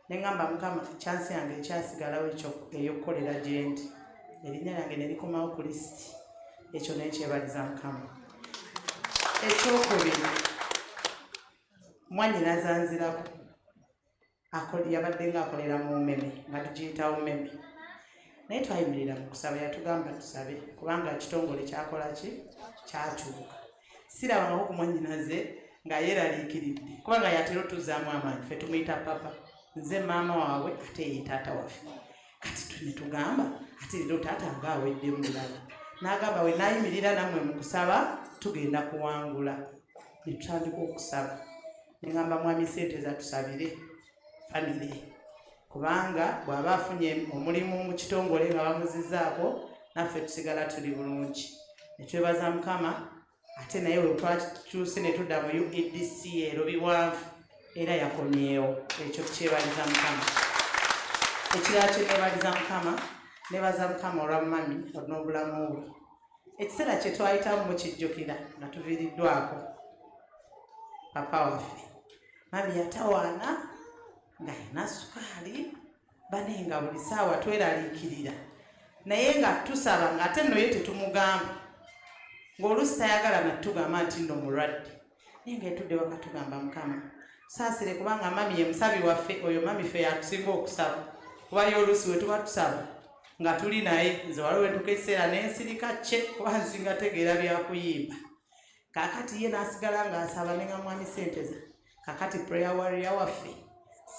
ne ŋŋamba Mukama chance yange ekyasigalawo ey'okukolera gye ndi. Erinnya lyange ne likomawo ku list. Ekyo naye kyebaliza Mukama. Ekyokubiri, mwannyina zanzirako yabadde ng'akolera mu mmeme nga tugiyita mmeme. Naye twayimirira mu kusaba, yatugamba tusabe kubanga ekitongole kyakola ki? Kyakyuka. Sirabangako ku mwannyinaze nga yeeraliikiridde kubanga yatera otuzaamu amaanyi. Ffe tumuyita papa, nze maama waabwe ate ye taata waffe. Kati ne tugamba ate leero taata ng'awedde mulala. N'agamba we naayimirira nammwe mu kusaba tugenda kuwangula. Ne tutandika okusaba. Ne ŋŋamba Mwami Senteza tusabire famire kubanga bw'aba afunye omulimu mu kitongole nga bamuzizzaako naffe tusigala tuli bulungi. Ne twebaza Mukama ate naye we twakyuse ne tudda mu UEDC ero biwanvu era yakomyewo. Ekyo tukyebaliza Mukama. Ekirala kye neebaliza Mukama, neebaza Mukama olwa mami n'obulamu bwe. Ekiseera kye twayitamu mukijjukira nga tuviiriddwako papa waffe. Mami yatawaana nga yina sukaali bane nga buli ssaawa tweraliikirira naye nga tusaba nga ate nno ye tetumugamba ng'oluusi tayagala natugamba nti nno mulwadde naye nga etudde waka tugamba Mukama saasire kubanga mami ye musabi waffe oyo mami ffe yatusinga okusaba kuba ye oluusi we tuba tusaba nga tuli naye nze waliwo entuuka ekiseera n'ensirika kye kuba nsinga tegeera byakuyimba. Kaakati ye n'asigala ng'asaba ne nga Mwami Senteza kakati prayer warrior waffe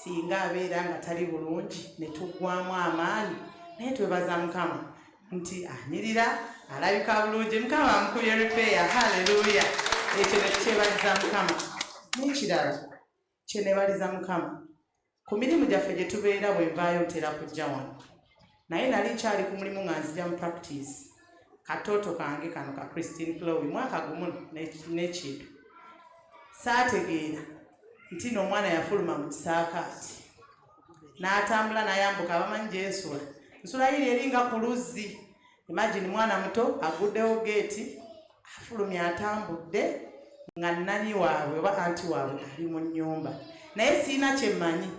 singa abeera nga tali bulungi ne tuggwamu amaanyi naye twebaza Mukama nti anyirira alabika bulungi. Mukama amukubye repair. Haleluya. Ekyo ne tukyebaliza Mukama. N'ekirala kye neebaliza Mukama ku mirimu gyaffe gye tubeera bwe nvaayo ntera kujja wano naye nali nkyali ku mulimu nga nzija mu practice katooto kange kano ka Christine Chloe mwaka gumu n'ekintu saategeera nti n'omwana yafuluma mu kisaakaati n'atambula n'ayambuka abamanyi gyensula nsula yiri eringa ku luzzi. Imagine mwana muto aguddewo geeti afulumye atambudde nga nnanyi waabwe oba anti waabwe ali mu nnyumba naye siina kye mmanyi.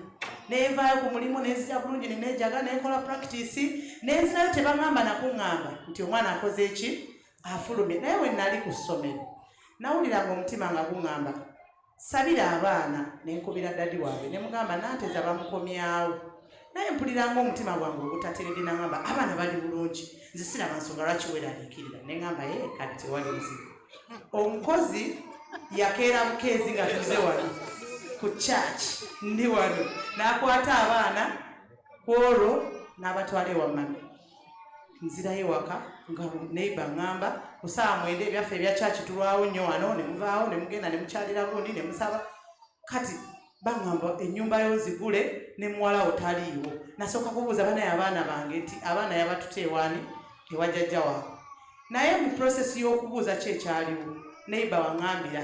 Nenvaayo ku mulimu nenzija bulungi neneejaga nenkola practice nenzirayo tebaŋŋamba nakuŋŋamba nti omwana akoze eki? Afulumye. Naye we nali ku ssomero nawuliranga omutima nga guŋŋamba sabira abaana nenkubira dadi waabwe ne mugamba Nanteza bamukomyawo naye mpuliranga omutima gwange ogutateredde naŋŋamba abaana bali bulungi nze siraba nsonga lwaki weeraliikirira neŋŋamba ye kati tewali muzibu. Omukozi yakeera bukeezi nga tuze wano ku church ndi wano n'akwata abaana kwolwo n'abatwala ewa mami. Nzirayo waka nga neighbor ŋŋamba ku ssaawa 9 ebyaffe ebya church tulwawo nnyo wano ne muvaawo ne mugenda ne mukyalira gundi ne musaba. Kati baŋŋamba ennyumba y'ozigule ne muwalawo taliiwo. Nasooka kubuuza banaye abaana bange nti abaana yabatuteewaani ewa jjajja waabwe. Naye mu process y'okubuuza ki ekyaliwo neighbor waŋŋambira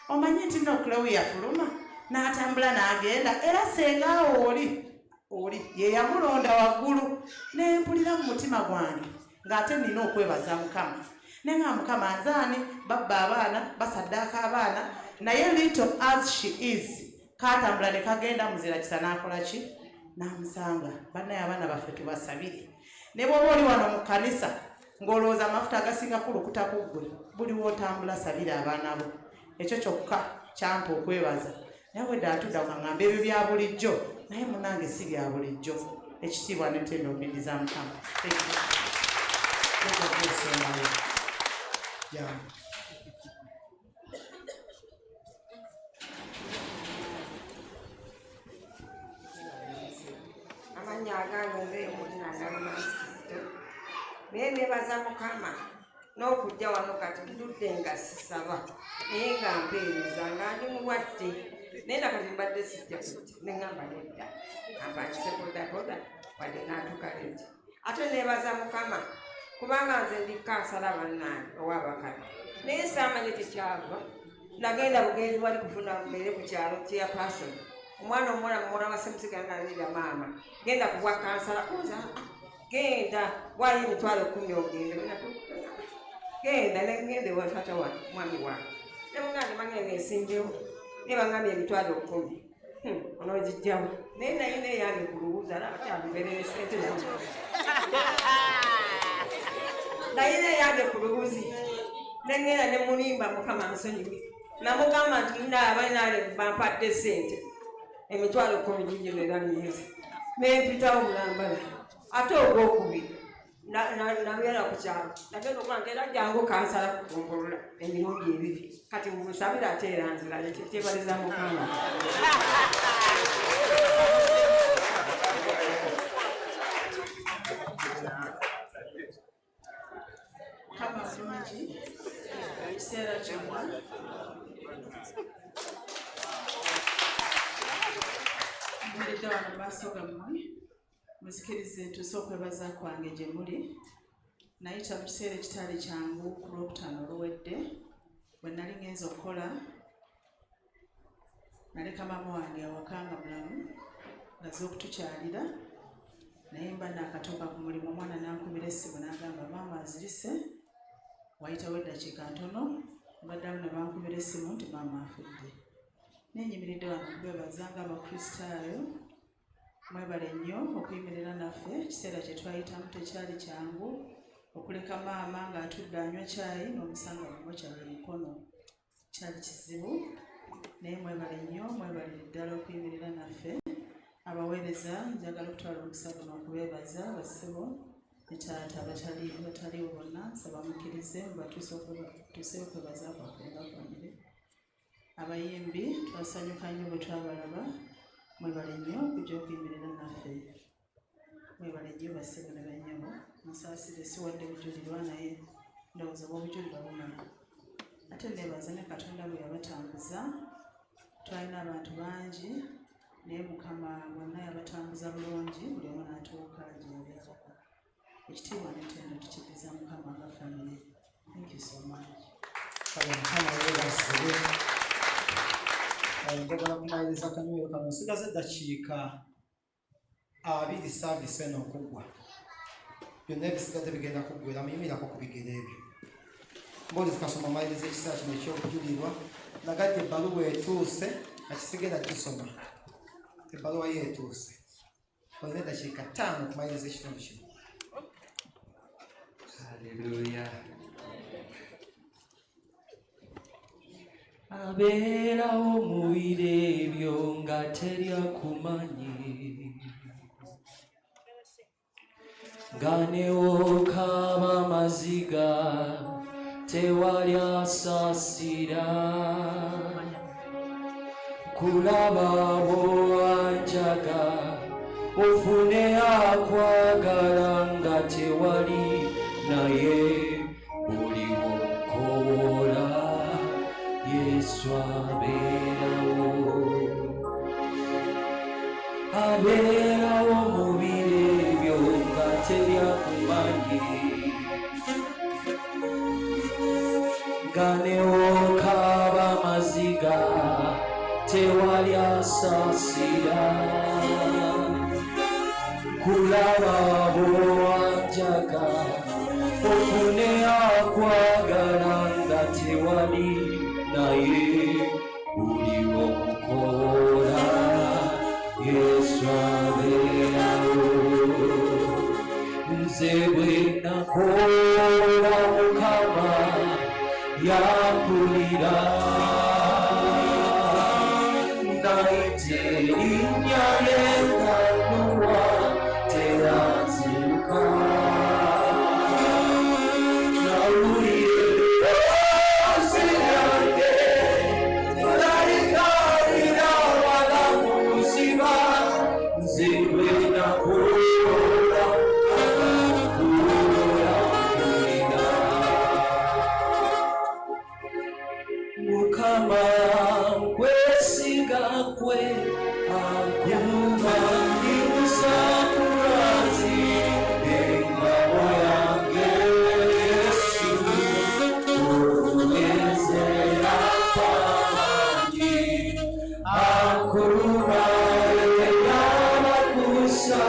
omanyi nti nno Chloe yafuluma n'atambula n'agenda era sengaawo oli ye yamulonda waggulu. Ne mpulira mu mutima gwange ng'ate nina okwebaza Mukama ne nga Mukama nzaani babba abaana basaddaaka abaana naye little as she is kaatambula ne kagenda muzira kisa n'akola ki? N'amusanga. Bannaye abaana baffe tubasabire ne bwoba oli wano mu kkanisa ng'olowooza amafuta agasinga kulukuta ku ggwe buli wootambula sabira abaana bo ekyo kyokka kyampa okwebaza naye bwedda atudda kuŋŋamba ebyo bya bulijjo naye munange si bya bulijjo ekitiibwa netenda obindiza Mukama amanya agange nzeemulinanalumaisikito naye nebaza Mukama n'okujja wano kati ndudde nga sisaba naye nga mpeereza nga ndi mulwadde naye nakati mbadde sijja neŋŋamba nedda amba nkise bodaboda wadde n'atukaleti ate nebaza Mukama kubanga nze ndi kansala bannange ow'abakadde naye saamanye tekyava nagenda bugenzi wali kufuna mbeere ku kyalo kya pasoni omwana omuwala muwala wa semusiga ngalira maama genda kubwa kansala oza genda wali emitwalo 10 ogende genda negende wafata wa mwami wange ne mugande mangenge esimbewo ne bangambye emitwalo 10 onogijjawo naye naye neyange ku lubuuzi alaba kyaluberere sente naye neyange ku lubuuzi nengenda ne mulimba Mukama nsonyiwe namugamba nti munaabainaale bampadde sente emitwalo 10 gijino era myezi nempitawo mulambala ate ogwokubiri nabyera ku kyalo nagenda okuba nti era jangu kansala kugombolola emirundi 2 kati mumusabira ate era nzira kyebaliza Mukama Kama bulungi ekiseera kyonna mbulidde wano mu maaso gammwe muzikirize ntuuse okwebaza kwange gye muli nayita mu kiseera ekitali kyangu ku lwokutaano oluwedde bwe nali ngenza okukola naleka maama wange awakanga mulamu ngaze okutukyalira naye mba naakatuuka ku mulimu omwana nankubira essimu n'agamba maama azirise wayitawo eddakiika ntono baddamu ne bankubira essimu nti maama afudde nenyimiridde wano okubebaza nga abakristaayo mwebale nnyo okuyimirira naffe ekiseera kye twayitamu tekyali kyangu okuleka maama ng'atudde anywa kyayi n'omusanga mumo kyali mukono kyali kizibu naye mwebale nnyo mwebalire ddala okuyimirira naffe abaweereza njagala okutwala omukisa guno okubeebaza bassebo ne taata bataliwo bonna nsaba mukkirize batuuse okwebaza kwaffe nga famire abayimbi twasanyuka nnyo bwe twabalaba mwebale nnyo okujja okuyimirira naffe mwebale nnyo bassebo ne bannyabo musaasire siwadde bujulirwa naye ndowooza bwobujulirwa bumala ate neebaza ne Katonda bwe yabatambuza twalina abantu bangi naye Mukama bonna yabatambuza bulungi buli omu n'atuuka gyeyabeerako ekitiibwa netendo tukiriza Mukama nga famire. Thank you so much. Mukama yeebazibwe njagala kumaliriza akanywero kano nsigaze eddakiika 2 saavisi eno okuggwa byonna ebisigadde bigenda kuggwera muyimirako ku bigere ebyo mbuulizi kasoma maliriza ekiseera kino ekyokujulirwa nagadde ebbaluwa etuuse akisigenda gisoma ebbaluwa ye etuuse olina eddakiika 5 okumaliriza ekitundu kino. Haleluya. Abeerawo mu biro ebyo nga teryakumanyi nga newokaaba amaziga tewali asaasira kulaba bwowanjaga ofune akwagala nga tewali naye buliwo nkowola Yesu abeerawo mu biro ebyo nga teryakumanyi nga newokaaba amaziga tewali asaasira kulaba bwowanjaga ofune akwagala nga tewali naye buliwo mukola Yesu abeerawo nze nakola Mukama yampulira naite linnya lye ngaluwa teranziruka nawulire ensi yange malayikalira abalamu buziba nze nakola Mukama kwesiga kwe akuma ndimusakurazi engabo yange Yesu uwezera pangi akuma ey'abakusa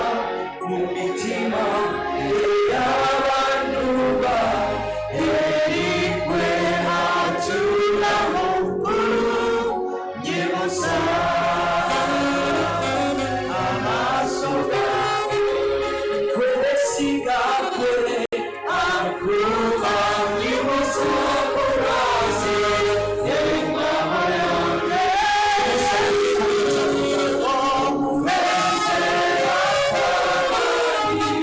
mu mitima ey'abanduba erikwe atula mukulu nyimusa amaaso gange kwesiga kwe akuba nyimusa kurazi engabo yange omuwezera pangi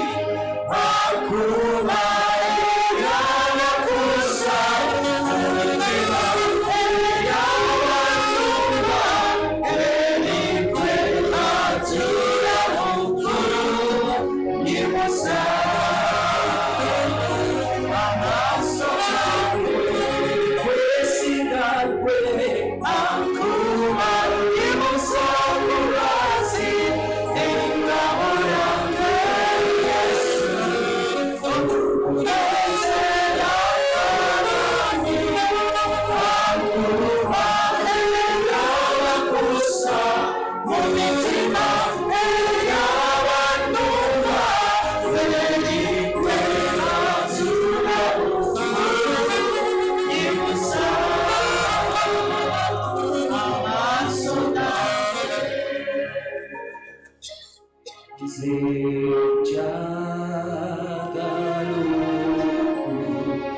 akuba ey'abakusa mu mitima ey'abanduba erikwe atula mukulu nyimusa amaaso gange kwesiga kwe akuba nyimusa kurazi engabo yange Yesu uwezera pangi akuba ey'abakusa mu mitima ey'abanduba erikwe atula mukulu nyimusa amaaso gange nze njagala okubeera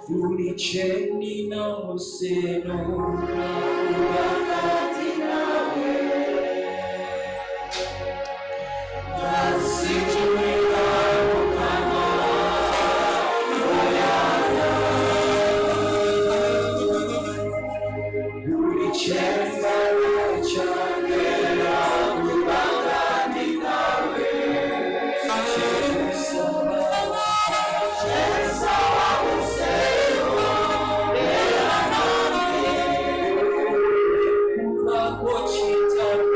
buli kye nnina museno nakubakati nawe nasijulira Mukama oyala buli kye mbala kyange nakubakati nawe kyensaba museno era nange kubako kitalo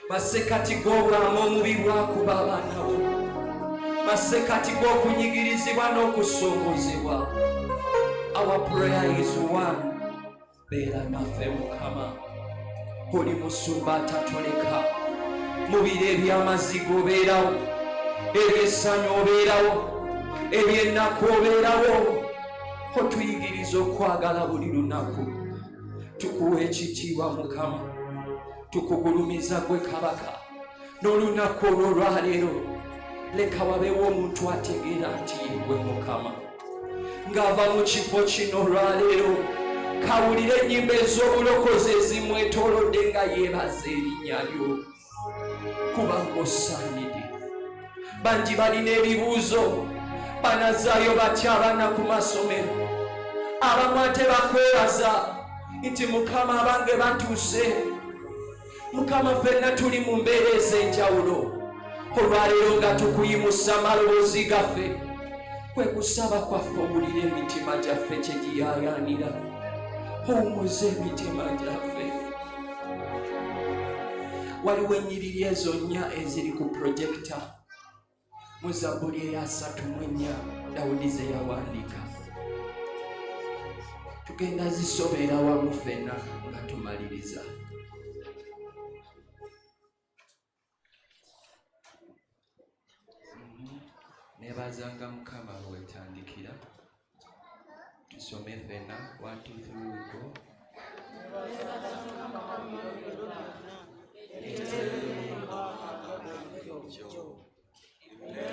masekati g'obulamu omubi bwakuba abaana bo, masekati g'okunyigirizibwa n'okusoomozebwa. Our prayer is one. Beera naffe Mukama, oli musumba atatoleka. Mu biro eby'amaziga obeerawo, eby'essanyu obeerawo, eby'ennaku obeerawo. Otuyigiriza okwagala buli lunaku. Tukuwa ekitiibwa Mukama, tukugulumiza gwe Kabaka. N'olunaku olwo lwaleero leka wabeewo omuntu ategeera nti gwe Mukama. Ng'ava mu kifo kino olwaleero kawulire ennyimba ez'obulokozi ezimwetoolodde nga yeebaza erinnya lyo, kubanga osaanidde. Bangi balina ebibuuzo, banazaayo batya abaana ku masomero. Abamu ate bakwebaza nti Mukama abange batuuse. Mukama ffenna tuli mu mbeera ez'enjawulo. Olwaleero nga tukuyimusa amaloboozi gaffe, kwe kusaba kwaffe owulire emitima gyaffe kye giyaayaanira. Owumuze emitima gyaffe. Waliwo ennyiriri ezo nnya eziri ku projekita mu Zabbuli eya 34 Dawudi ze yawandiika. Tugenda zisobera wamu ffenna nga tumaliriza. Neebazanga Mukama lwetandikira. Tusome ffenna 1 2 3 go.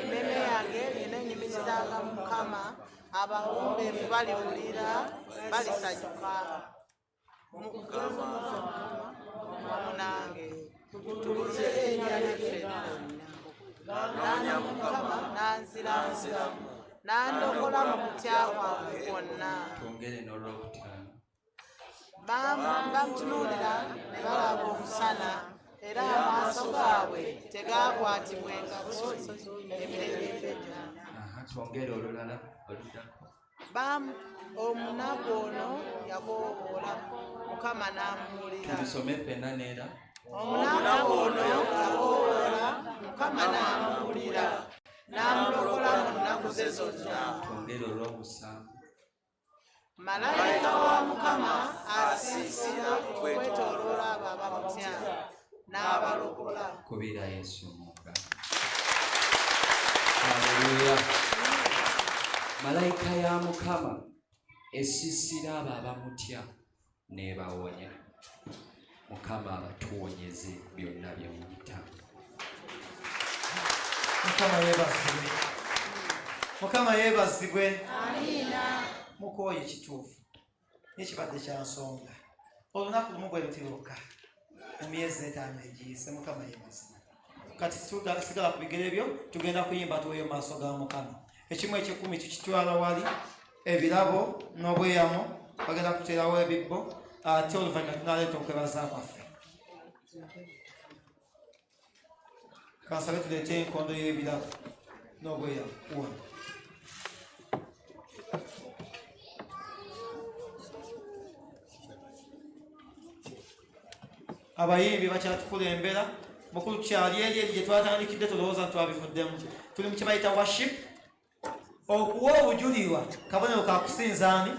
Emmeeme yange nina enyumirizanga Mukama, abawombeefu baliwulira balisanyuka. Mukama wamu nange tubuze erinnya lye ffenna. Nanya Mukama nanziramu, nandokola mu kutya kwange kwonna. Twongere n'olwokutaano. Bamutunuulira ne balaba omusana, era amaaso gaabwe tegaakwatibwenga busozi emirembe gyonna. Twongere olulala oluddako. Omunaku ono yakoowoola, Mukama n'amuwulira. Tubisome ffenna neera. Omunaku ono yakoowoola, Mukama n'amuwulira, n'amulokola mu nnaku ze zonna. Twongere olw'omusanvu. Malayika wa Mukama asiisira okwetooloola abo abamutya, n'abalokola. Kubira Yesu omugga. Haleluya. Malayika ya Mukama esiisira abo abamutya n'ebawonya. Mukama abatuwonyeze byonna bye muyita. Mukama yeebazibwe. Mukama yeebazibwe. Amiina. Mukooye kituufu n'ekibadde kya nsonga. Olunaku lumu bwe luti lwokka mu myezi 5 egiyise. Mukama yeebazibwe. Kati sigala ku bigere byo, tugenda kuyimba tuweeyo maaso ga Mukama. Ekimu eky'ekumi tukitwala wali, ebirabo n'obweyamo bagenda kuteerawo ebibbo, ate oluvannyuma tunaleeta okwebaza kwaffe. Kansabe tuleete enkondo y'ebirabo n'obweyamo. Abayimbi bakyatukulembera. Mukulu kyali eri gye twatandikidde tulowooza twabivuddemu. Tuli mu kye bayita worship. Okuwa obujulirwa kabonero ka kusinza ani?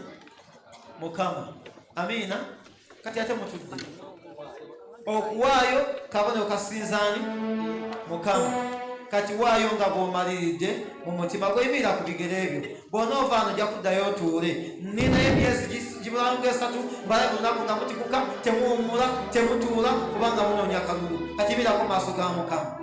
Mukama. Amiina. Kati ate mutudde. Okuwaayo kabonero kasinza ani? Mukama. Kati waayo nga bw'omaliridde mu mutima gw'oyimirira ku bigere ebyo. Bw'onoova ano ojja kuddayo otuule. Nina emyezi gibulamu 3 mbala lunaku nga mutikuka, temuwummula, temutuula kubanga munoonya kalulu. Kati birako maaso ga Mukama.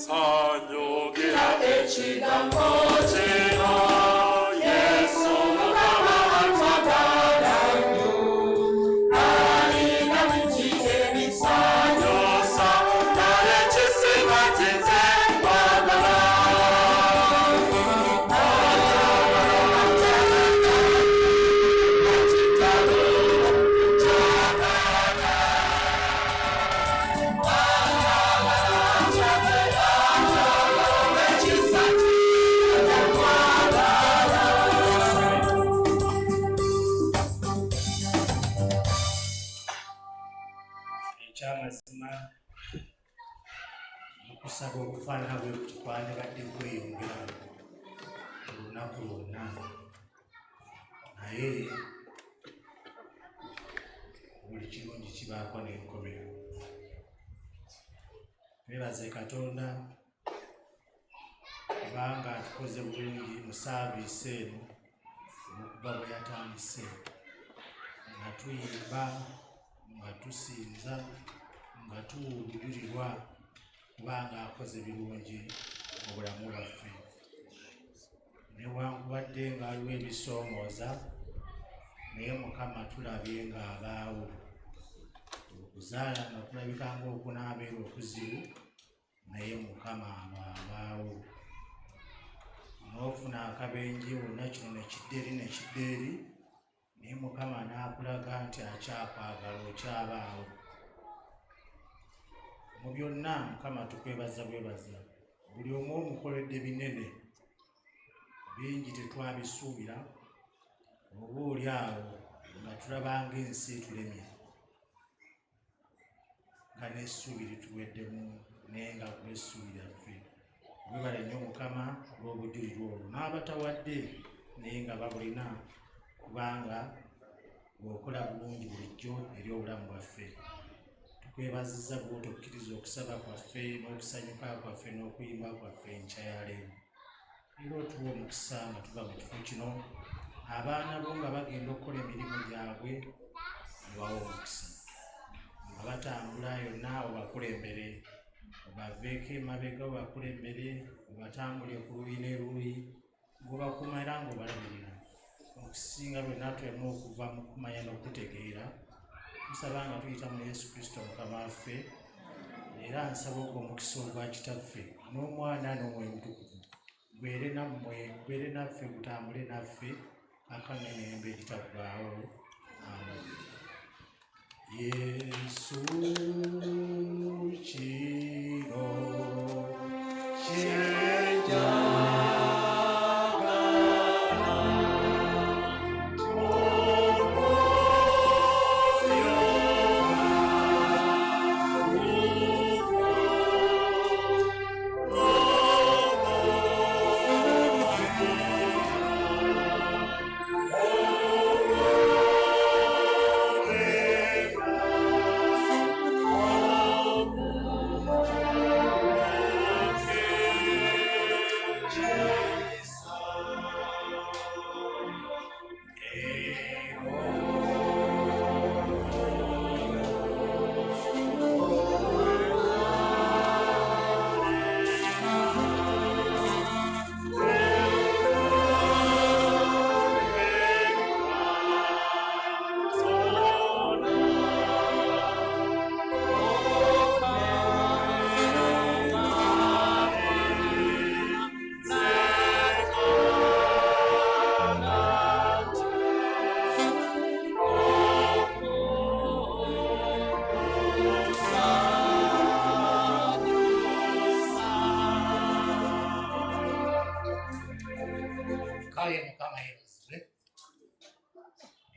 Sanyogera ekigambo kino Yesu Mukama atwagala nnyo alina bingi ebisanyosa naye ekisinga kize kwagala ekyamazima okusaba okufaanana bwe kuti kwandibadde kweyongera olunaku lwonna naye buli kirungi kibaako n'enkomero. Twebaze Katonda kubanga atukoze bulungi mu saaviisi eno okuva bwe yatandise nga tuyimba nga tusinza nga tuwulirirwa kubanga akoze birungi mu bulamu bwaffe. Newankubadde nga waliwo ebisoomooza naye Mukama tulabye ng'abaawo. Okuzaala nga kulabika ng'okunaabeera okuzibu naye Mukama abaawo. N'ofuna akabenje wonna kino nekidde eri naye Mukama n'akulaga nti akyakwagala okyabaawo. Mu byonna Mukama tukwebaza bwebaza. Buli omu omukoledde binene bingi tetwabisuubira oba oli awo nga tulabanga ensi etulemye nga n'essuubi lituweddemu naye nga kulessuubi lyaffe. Webale nnyo Mukama olw'obujulirwa olwo n'abatawadde naye nga babulina kubanga bw'okola bulungi bulijjo eri obulamu bwaffe. Tukwebazizza bw'oti okukkiriza okusaba kwaffe n'okusanyuka kwaffe n'okuyimba kwaffe enkya ya leero. Era otuwa omukisa nga tuva mu kifo kino abaana bo nga bagenda okukola emirimu gyabwe nebawa omukisa nga batambula yonna obakulembere obaveeko emabega obakulembere obatambule ku luuyi n'eruuyi ng'obakuuma era ng'obalabirira. Okusinga lwonna tuleme okuva mu kumanya n'okutegeera tusaba nga tuyita mu Yesu Kristo Mukama waffe. Era nsaba ogwo omukisa ogwa Kitaffe n'Omwana n'Omwoyo Mutukuvu gwere nammwe gwere naffe gutambule naffe akanga emirembe egitaggwaawo. Amen. Yesu kiro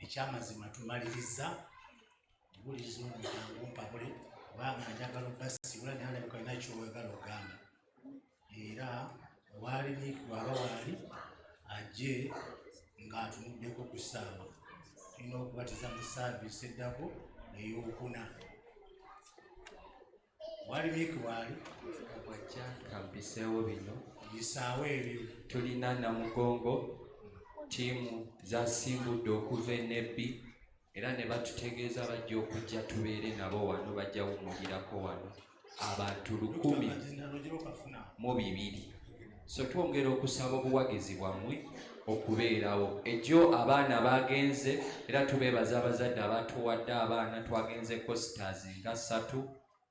ekyamazima tumaliriza obulizo omulyango mpabule kubanga njagala obbasibula naye alabika alina kyowagala ogamba. Era owaalimiikibwa aba waali ajje ng'atunuddeko ku ssaawa. Tulina okubatiza mu saaviisi eddako ey'okuna. Owaalimiikibwa ali wajja kampiseewo bino bisaawo ebyo. Tulina Namugongo ttiimu zasimbudde okuva e Nebbi era ne batutegeeza bajja okujja tubeere nabo wano bajja wumulirako wano abantu 1,200. So twongera okusaba obuwagizi bwammwe okubeerawo ejjo abaana bagenze era tubeebaza abazadde abatuwadde abaana twagenze costars nga 3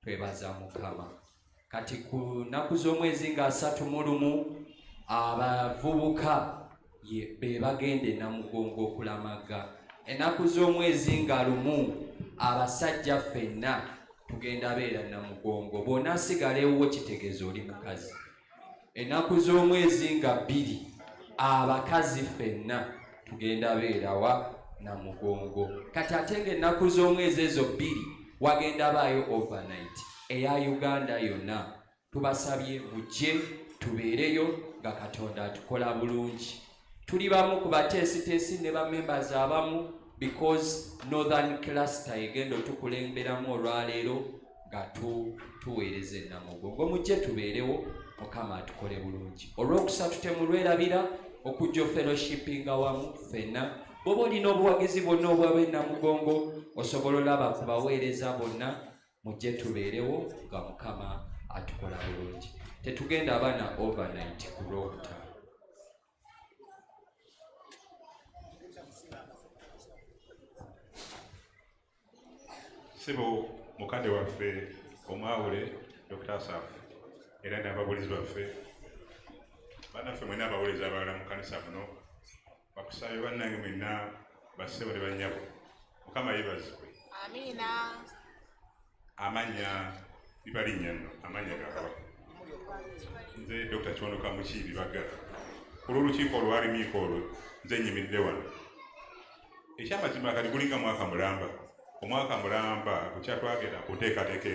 twebaza Mukama. Kati ku nnaku z'omwezi nga 31 abavubuka be bagende Namugongo okulamaga. Ennaku z'omwezi nga 1 abasajja ffenna tugenda beera Namugongo, bonna asigalewo kitegeeza oli mukazi. Ennaku z'omwezi nga 2 abakazi ffenna tugenda beerawa Namugongo. Kati ate ng'ennaku z'omwezi ezo 2 wagenda baayo overnight eya Uganda yonna. Tubasabye mujje tubeereyo nga Katonda atukola bulungi. Tuli bamu ku bateesiteesi ne bamembers abamu because Northern Cluster egenda otukulemberamu olwaleero nga tuweereze Namugongo. Mujje tubeerewo, Mukama atukole bulungi. Olw'okusatu temulwerabira okujja fellowshipping awamu ffenna. Bw'oba olina obuwagizi bwonna obw'ab'e Namugongo osobola olaba ku baweereza bonna, mujje tubeerewo nga Mukama atukola bulungi. Tetugenda abaana overnight ku Lwokutaano. Sibo mukadde waffe omwawule Dr. Asaf era n'ababulizi baffe bannaffe mwenna abawuliriza abalala mu kanisa muno bakusabye bannange mwenna bassebo ne bannyabo Mukama yeebazibwe. Amiina. Amanya bibalinnya nno amanya ga Kabaka. Nze Dr. Kiwanuka Mukiibi Bagala olw'olukiiko olwalimiiko olwo nze nnyimiridde wano. Ekyamazima kati gulinga mwaka mulamba. Omwaka mulamba kukyatwagenda ku nteekateeka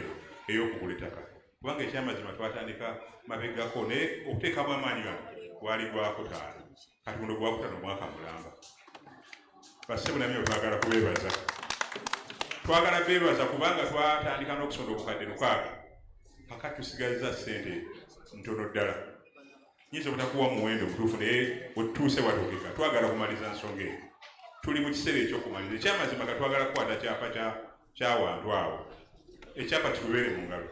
ey'okugula ettaka kubanga ekyamazima twatandika mabegako naye okuteekamu amaanyi gano gwali gwakutaano. Kati guno gwakutaano omwaka mulamba. Bassebo namwe twagala kubeebaza. Twagala beebaza kubanga twatandika n'okusonda obukadde 6 kakati tusigazza ssente ntono ddala. Nyinza obutakuwa muwendo mutuufu naye wetutuuse watuukika. Twagala kumaliza nsonga eyo. Tuli mu kiseera ekyokumaliza. Ekyamazima nga twagala kukwata kyapa kyawantu awo. Ekyapa kitubeere mu ngalo.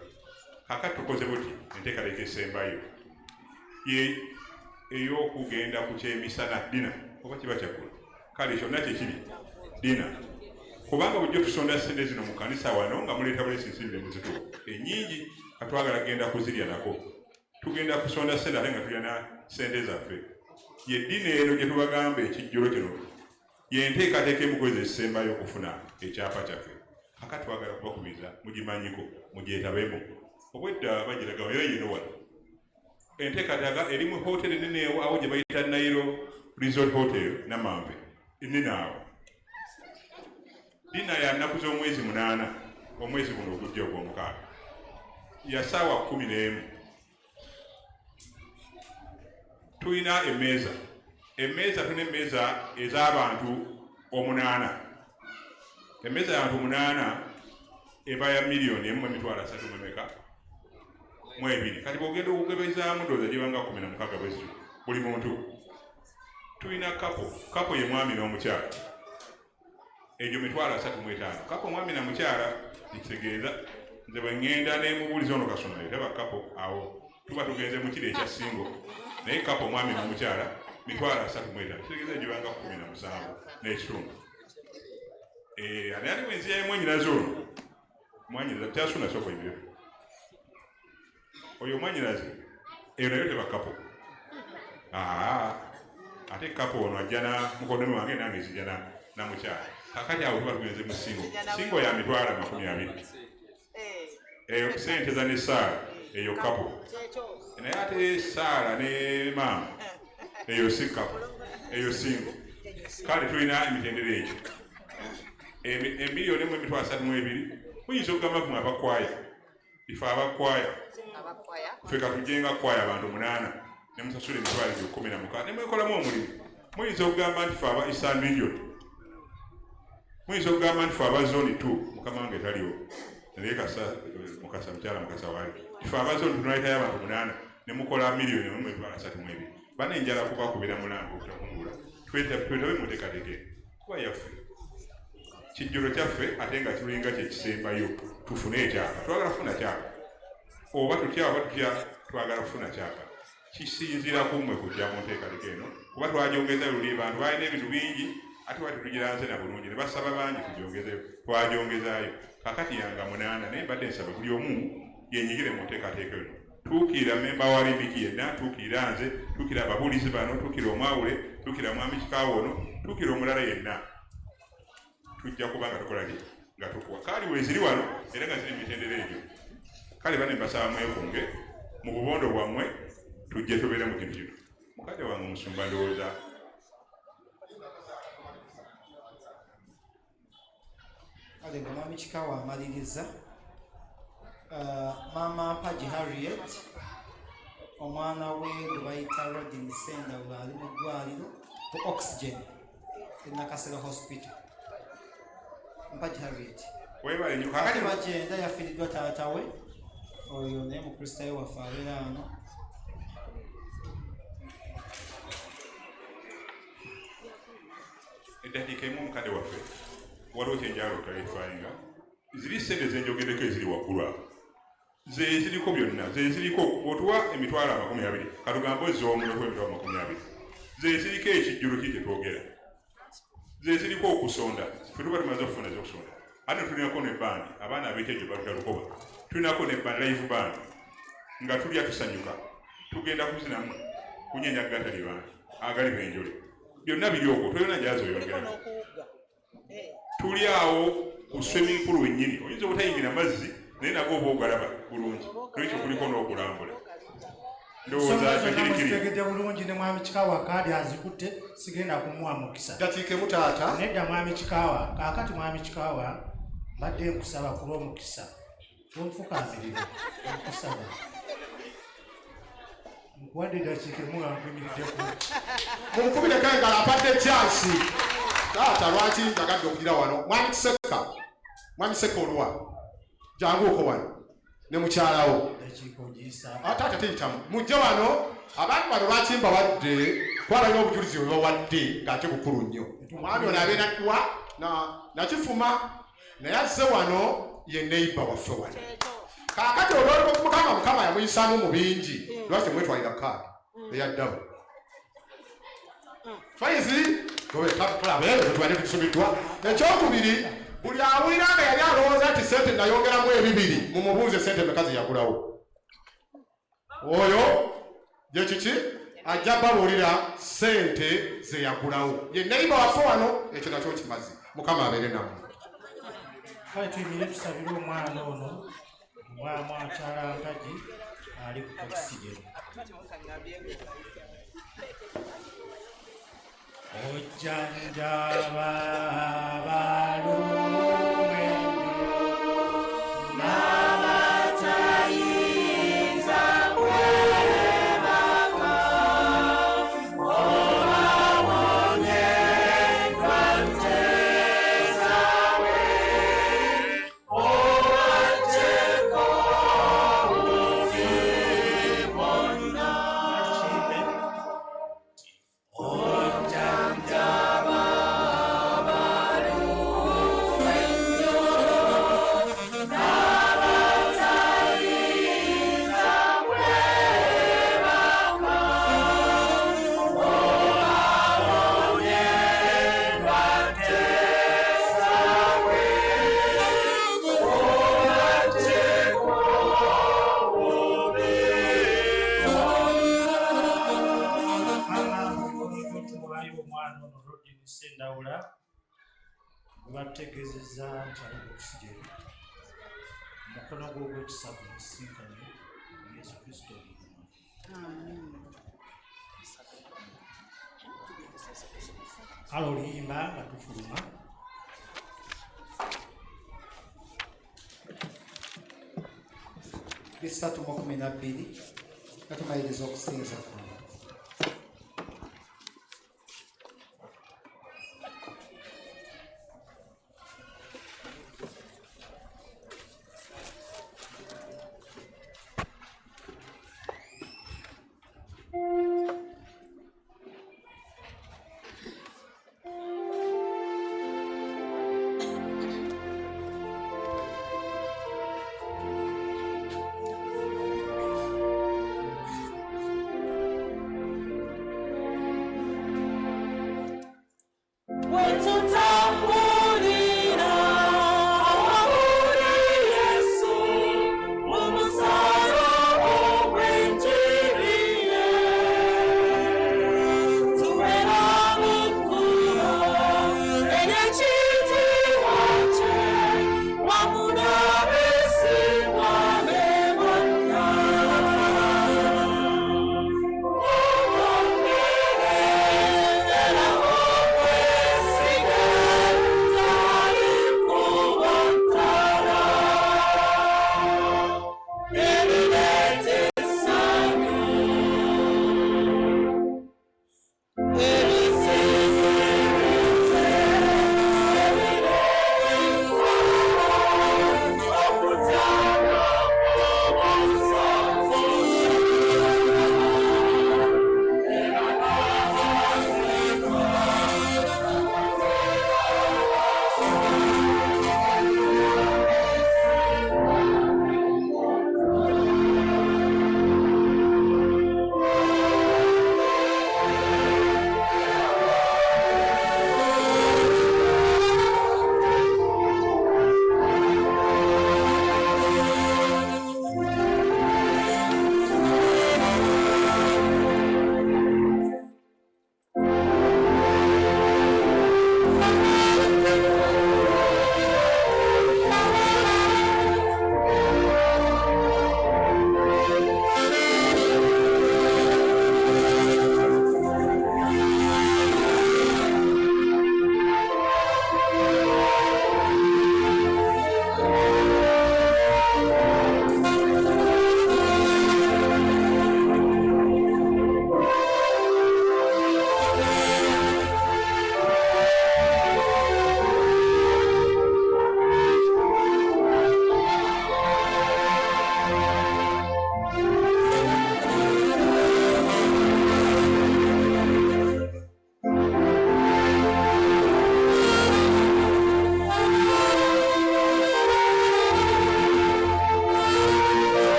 Kakati tukoze buti enteekateeka esembayo ey'okugenda ku kyemisana dina oba kiba kyakula. Kale kyonna kyekiri dina. Kubanga bujjo tusonda ssente zino mu kanisa wano nga muleeta buleesinsirire muzito ennyingi katwagala genda kuzirya nako. Tugenda kusonda ssente ate nga tulya na ssente zaffe. Ye dina eno gye tubagamba ekijjulo kino yenteekateeka emukwezi esembayo okufuna ekyapa kyaffe. Kakati twagala kubakubiriza mugimanyiko mugyetabemu. Obwedda bagiragawo era yino wano. Enteekateeka erimu hoteri nene awo gye bayita Nairo Resort Hotel Namambe nene awo. Dina ya nnaku z'omwezi 8 omwezi guno ogujja ogw'omukaaga ya ssaawa 11. Tulina emmeeza. Tulina emmeeza ez'abantu 8. Emmeeza y'abantu 8 eba ya $1,300,000 mwebiri. Kati bw'ogenda okugebezaamu ndowooza gibanga 16 bwezityo buli muntu. Tulina kapo ye mwami n'omukyala. Egyo $3,500. Kapo mwami na mukyala ekitegeeza nze bwe ŋŋenda n'emubuuliza ono kasoma teba kapo awo tuba tugenze mu kiro ekya singo naye kapo mwami n'omukyala $3,500. Kitegeeza gibanga 17 n'ekitundu. Ani bwe nziyayo mwenyinaze ono mwanyinaze kyasuna soko ebyo oyo mwanyinaze eyo nayo teba kapo. Ate kapo ono ajja na mukoddomi wange nange nzija na mukyala. Kakati awo tuba tugenze mu singo ya $20,000. Eyo ssente za ne Saara eyo kapo. Naye ate Saara ne maama eyo si kapo eyo singo. Kale tulina emitendera egyo $1,332,000. Muyinza okugamba kumwe abakwaya ife abakwaya ffe katujenga kwaya abantu 8 ne musasula $16,000 ne mwekolamu omulimu. Muyinza okugamba nti fe aba Eastern Region. Muyinza okugamba nti fe aba Zone 2 mukama wange taliwo naye mukasa mukyala mukasa waali ife aba Zone 2 nayitayo abantu 8 ne mukola $1,332,000. Bana enjala kubakubira mulambo okutakungula twetabe muteekateeka kuba yaffe kijjolo kyaffe ate nga tulinga kyekisembayo tufune ekyapa. Twagala kufuna kyapa oba tutya twagala kufuna kyapa. Kisinziira ku mmwe kujja mu nteekateeka eno kuba twagyongeza luli bantu balina ebintu bingi ate wati tugiranze na bulungi ne basaba bangi tugyongezeyo twagyongezaayo. Kakati yanga 8 naye mbadde nsaba buli omu yenyigire mu nteekateeka eno. Tuukira memba wa limbiki yenna, tuukira nze, tuukira ababuulizi bano, tuukira omwawule, tuukira mwami Kikaawa ono, tuukira omulala yenna. Tujja kuba nga tukola ki nga tukuwa kaali weziri wano era nga ziri mitendera egyo. Kale bane mbasaba mwekunge mu bubondo bwammwe tujje tubeere mu kintu kino. Mukadde wange omusumba ndowooza kale nga mwami Kikaawa amaliriza. Maama Mpaji Harriet omwana we gwe bayita Rodin Sendawula ali mu ddwaliro ku Oxygen e Nakasero Hospital. Mpaji Harriet webale nnyo kakati bagenda yafiiriddwa taata we oyo naye mukristaayo waffe abeera ano. eddakiika emu omukadde waffe waliwo kyenjala okalifayinga ziri sente zenjogeddeko eziri waggulu awo ze ziriko byonna ze ziriko otuwa emitwalo 20 katugambo ez'omulo emitwalo 20 ze ziriko ekijjulo kyetwogera ze ziriko okusonda ffe tuba tumaze okufuna ezokusonda ate tulinako ne bandi abaana abeetejo baluta lukoba tulinako ne bandi live band nga tulya tusanyuka tugenda kuzinamu kunyenya gatali bangi agali benjole byonna biri okwo toyona jazo oyongera tuli awo ku swimming pool wennyini oyinza obutayingira mazzi naye nago oba ogalaba bulungi ekyo kuliko n'okulambula ndowoozategedde bulungi ne mwami Kikaawa kaadi azikutte sigenda kumuwa mukisa dakiike mutaata nedda mwami Kikaawa kaakati mwami Kikaawa mbadde nkusaba ku lw'omukisa tonfukamirira nkusaba nkuwadde dakiike mu nga nkuyimiriddeko munkubireko engalo apadde jansi taata lwaki njagadde okugira wano mwami Seka oluwa janguuko wano ne mukyalawo taata teyitamu mujje wano abantu bano lwaki mbawadde kwalina obujulizi bwe bawadde ng'ate bukulu nnyo mwami ono abeera nakifuma naye azze wano ye neiba waffe wano kaakati olwaliwo ku mukama yamuyisaamu mu bingi lwaki temwetwalira kaadi eyaddamu twayizi tulabeetwale tusubiddwa ekyokubiri buli awulira nga yali alowooza nti sente nayongeramu 2 mumubuuze sente meka zeyagulawo oyo ye kiki ajja babuulira sente zeyagulawo ye neiba waffe wano ekyo nakyo kimazi mukama abeere namu kale tuyimire tusabire omwana ono mwakyala Mpaji ali ku Oxygen. Ojjanjaba balume n'abatayiza kwebaka obawonyeddwa ntezawe owatteko bubi bwonna ojjanjaba balume nnyo n'abatayiza kwebaka obawonyeddwa ntezawe owatteko bubi tuwayo omwana ono Rodin Sendawula gwe bategeezezza nti ali ku Oxygen omukono gwe ogw'ekisa gumusinkanye Yesu Kristo kale oluyimba nga tufuluma bisatu mu 12 nga tumaliriza okusinza kuno